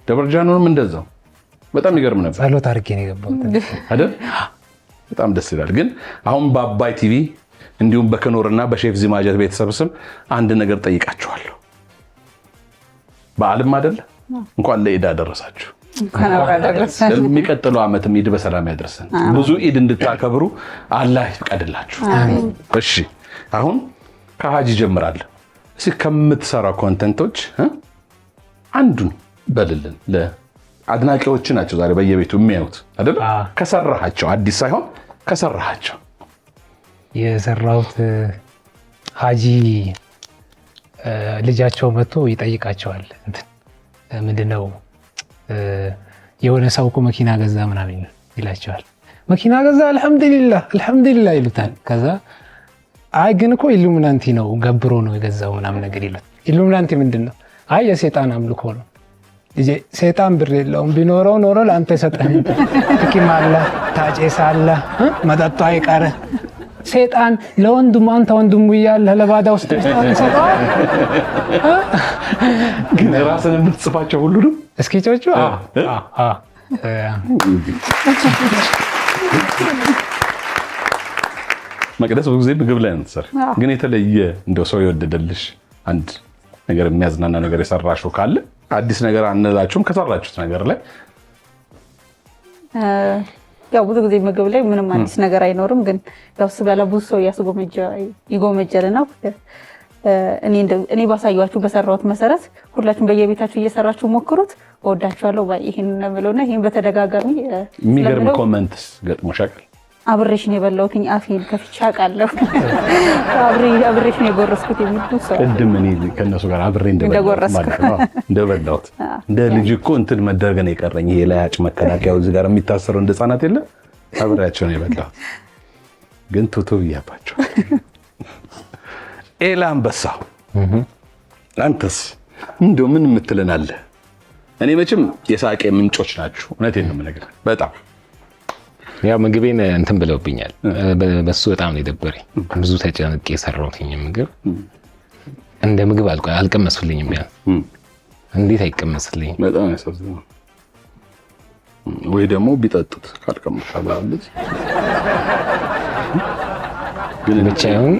ደብረጃኑንም እንደዛው በጣም ይገርም ነበር። ጸሎት አድርጌ ነው የገባሁት አይደል? በጣም ደስ ይላል። ግን አሁን በአባይ ቲቪ እንዲሁም በክኖርና በሼፍ ዚማጀት ቤተሰብ ስም አንድ ነገር ጠይቃችኋለሁ። በዓልም አይደል? እንኳን ለኢድ አደረሳችሁ። ለሚቀጥለው ዓመትም ኢድ በሰላም ያደርሰን። ብዙ ኢድ እንድታከብሩ አላህ ይፍቀድላችሁ። እሺ አሁን ከሀጂ ጀምራለሁ። እስኪ ከምትሰራው ኮንተንቶች አንዱን በልልን። ለአድናቂዎች ናቸው ዛሬ በየቤቱ የሚያዩት አይደል? ከሰራሃቸው አዲስ ሳይሆን ከሰራሃቸው የሰራሁት ሀጂ ልጃቸው መጥቶ ይጠይቃቸዋል። ምንድነው የሆነ ሰው እኮ መኪና ገዛ ምናምን ይላቸዋል። መኪና ገዛ አልሐምዱሊላህ ይሉታል። ከዛ አይ ግን እኮ ኢሉሚናንቲ ነው ገብሮ ነው የገዛው ምናምን ነገር ይሉት። ኢሉሚናንቲ ምንድነው? አይ የሰይጣን አምልኮ ነው። ሰይጣን ብር የለውም፣ ቢኖረው ኖሮ ለአንተ ሰጠን። ትቂማለህ፣ ታጨሳለህ፣ መጠጡ አይቀር። ሰይጣን ለወንድሙ አንተ ወንድሙ እያለህ ለባዳ ውስጥ ይሰጠዋል። ግን ራስን የምትጽፋቸው ሁሉንም እስኪጮቹ መቅደስ ብዙ ጊዜ ምግብ ላይ ነው የምትሰሪው። ግን የተለየ እንደው ሰው የወደደልሽ አንድ ነገር የሚያዝናና ነገር የሰራሽው ካለ አዲስ ነገር አንላችሁም ከሰራችሁት ነገር ላይ? ያው ብዙ ጊዜ ምግብ ላይ ምንም አዲስ ነገር አይኖርም። ግን ያው ስበላ ብዙ ሰው ይጎመጀልና እኔ ባሳያችሁ በሰራሁት መሰረት ሁላችሁም በየቤታችሁ እየሰራችሁ ሞክሩት። እወዳችኋለሁ። ይሄን ነው ብለውና ይሄን በተደጋጋሚ የሚገርም ኮሜንትስ ገጥሞሻል? አብሬሽን የበላሁትኝ አፌን ከፍቼ አውቃለሁ። አብሬሽን የጎረስኩት የሚሉ ሰው ቅድም እኔ ከነሱ ጋር አብሬ እንደበላሁት እንደ ልጅ እኮ እንትን መደረግ ነው የቀረኝ። ይሄ ላይ አጭ መከላከያው እዚህ ጋር የሚታሰረው እንደ ህፃናት የለ አብሬያቸው ነው የበላሁት። ግን ቶቶ ብያባቸው ኤላ አንበሳው አንተስ እንደው ምን የምትለናለህ? እኔ መቼም የሳቄ ምንጮች ናችሁ። እውነቴን ነው የምነግርህ። በጣም ያው ምግቤን እንትን ብለውብኛል። በሱ በጣም ነው የደበረኝ። ብዙ ተጨንቄ የሰራሁትኝ ምግብ እንደ ምግብ አልቀመስልኝም። ቢያንስ እንዴት አይቀመስልኝም? በጣም ያሳዝናል። ወይ ደግሞ ቢጠጡት ካልቀመሳለች ግን ብቻ ይሁን።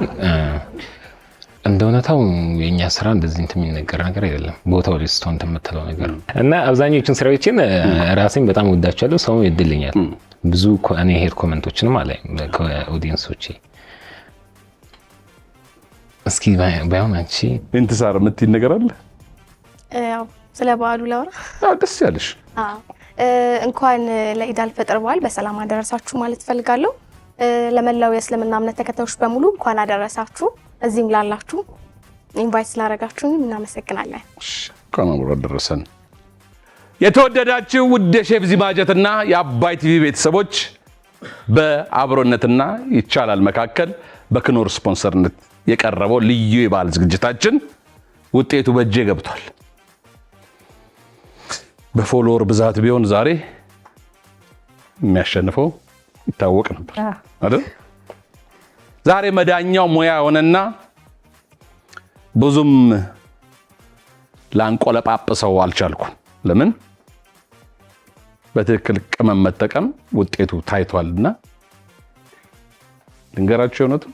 እንደ እውነታው የእኛ ስራ እንደዚህ እንትን የሚነገር ነገር አይደለም። ቦታው ሬስቶራንት የምትለው ነገር እና አብዛኞቹን ስራዎችን ራሴን በጣም ወዳቸዋለሁ። ሰው ይወድልኛል። ብዙ እኔ ሄድ ኮመንቶችንም አለ ከኦዲየንሶቼ። እስኪ ባይሆን አንቺ እንትሳር የምትይኝ ነገር አለ? ያው ስለ በዓሉ ላውራ። ደስ ያለሽ። እንኳን ለኢድ አልፈጥር በዓል በሰላም አደረሳችሁ ማለት ፈልጋለሁ። ለመላው የእስልምና እምነት ተከታዮች በሙሉ እንኳን አደረሳችሁ። እዚህም ላላችሁ ኢንቫይት ስላደረጋችሁኝ እናመሰግናለን። እንኳን አብሮ አደረሰን። የተወደዳችሁ ውድ የሼፍ ዚማጀትና የአባይ ቲቪ ቤተሰቦች በአብሮነትና ይቻላል መካከል በክኖር ስፖንሰርነት የቀረበው ልዩ የበዓል ዝግጅታችን ውጤቱ በእጄ ገብቷል። በፎሎወር ብዛት ቢሆን ዛሬ የሚያሸንፈው ይታወቅ ነበር አይደል? ዛሬ መዳኛው ሙያ ሆነና ብዙም ላንቆለጳጵሰው አልቻልኩም። ለምን? በትክክል ቅመም መጠቀም ውጤቱ ታይቷልና ልንገራችሁ። የሆነቱ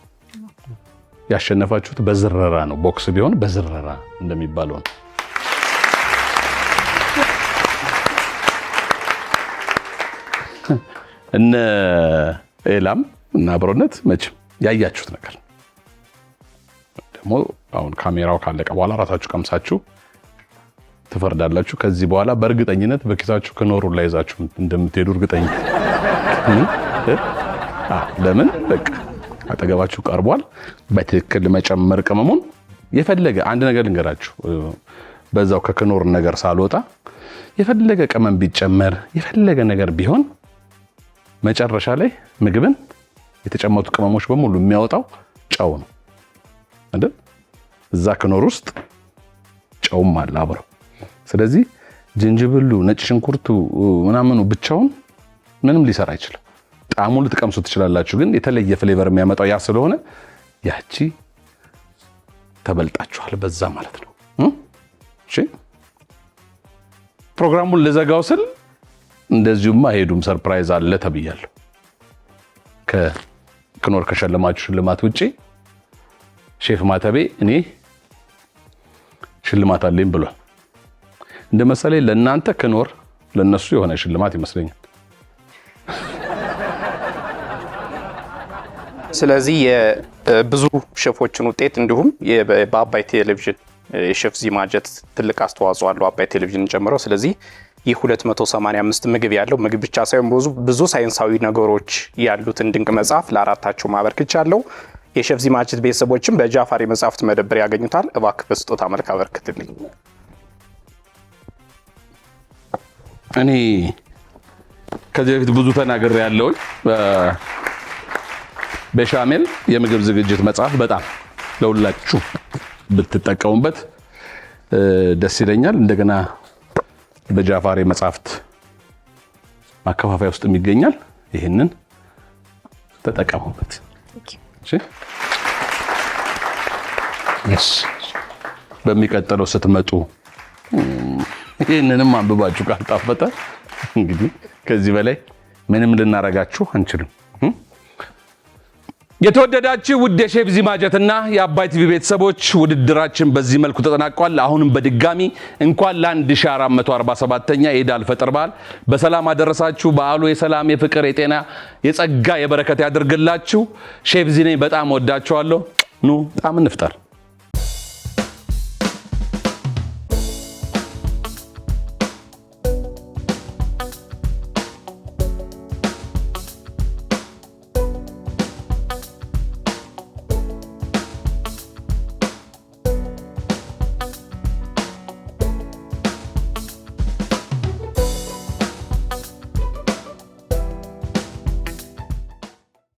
ያሸነፋችሁት በዝረራ ነው። ቦክስ ቢሆን በዝረራ እንደሚባለው ነው። እነ ኤላም እና አብሮነት መቼም ያያችሁት ነገር ደግሞ አሁን ካሜራው ካለቀ በኋላ ራሳችሁ ቀምሳችሁ ትፈርዳላችሁ። ከዚህ በኋላ በእርግጠኝነት በኪሳችሁ ከኖሩ ላይ ይዛችሁ እንደምትሄዱ እርግጠኛ። ለምን? በቃ አጠገባችሁ ቀርቧል። በትክክል መጨመር ቅመሙን የፈለገ አንድ ነገር ልንገራችሁ። በዛው ከክኖር ነገር ሳልወጣ የፈለገ ቅመም ቢጨመር የፈለገ ነገር ቢሆን መጨረሻ ላይ ምግብን የተጨመቱ ቅመሞች በሙሉ የሚያወጣው ጨው ነው አይደል? እዛ ክኖር ውስጥ ጨውም አለ አብረው። ስለዚህ ጅንጅብሉ፣ ነጭ ሽንኩርቱ ምናምኑ ብቻውን ምንም ሊሰራ አይችልም። ጣዕሙን ልትቀምሱ ትችላላችሁ፣ ግን የተለየ ፍሌቨር የሚያመጣው ያ ስለሆነ ያቺ ተበልጣችኋል በዛ ማለት ነው። እሺ ፕሮግራሙን ልዘጋው ስል እንደዚሁማ ሄዱም ሰርፕራይዝ አለ ተብያለሁ። ከክኖር ከሸለማችሁ ሽልማት ውጪ ሼፍ ማተቤ እኔ ሽልማት አለኝ ብሏል። እንደመሰለኝ ለእናንተ ክኖር ለነሱ የሆነ ሽልማት ይመስለኛል። ስለዚህ የብዙ ሼፎችን ውጤት እንዲሁም በአባይ ቴሌቪዥን የሼፍ ዚማጀት ትልቅ አስተዋጽኦ አለው አባይ ቴሌቪዥንን ጨምሮ። ስለዚህ ይህ 285 ምግብ ያለው ምግብ ብቻ ሳይሆን ብዙ ሳይንሳዊ ነገሮች ያሉትን ድንቅ መጽሐፍ ለአራታቸው ማበርከቻለሁ። የሼፍ ዚማጀት ቤተሰቦችም በጃፋር የመጽሐፍት መደብር ያገኙታል። እባክህ በስጦታ መልክ አበርክትልኝ። እኔ ከዚህ በፊት ብዙ ተናግሬ ያለው በሻሜል የምግብ ዝግጅት መጽሐፍ በጣም ለሁላችሁ ብትጠቀሙበት ደስ ይለኛል። እንደገና በጃፋር የመጽሐፍት ማከፋፈያ ውስጥ ይገኛል። ይሄንን ተጠቀሙበት። እሺ በሚቀጥለው ስትመጡ ይሄንንም አንብባችሁ ካልጣፈጠ እንግዲህ ከዚህ በላይ ምንም ልናረጋችሁ አንችልም። የተወደዳችሁ ውድ የሼፍ ዚማጀትና የአባይ ቲቪ ቤተሰቦች ውድድራችን በዚህ መልኩ ተጠናቋል። አሁንም በድጋሚ እንኳን ለ1447ኛ የኢድ አልፈጥር በዓል በሰላም አደረሳችሁ። በዓሉ የሰላም፣ የፍቅር፣ የጤና፣ የጸጋ፣ የበረከት ያድርግላችሁ። ሼፍ ዚ ነኝ። በጣም ወዳችኋለሁ። ኑ ጣም እንፍጠር።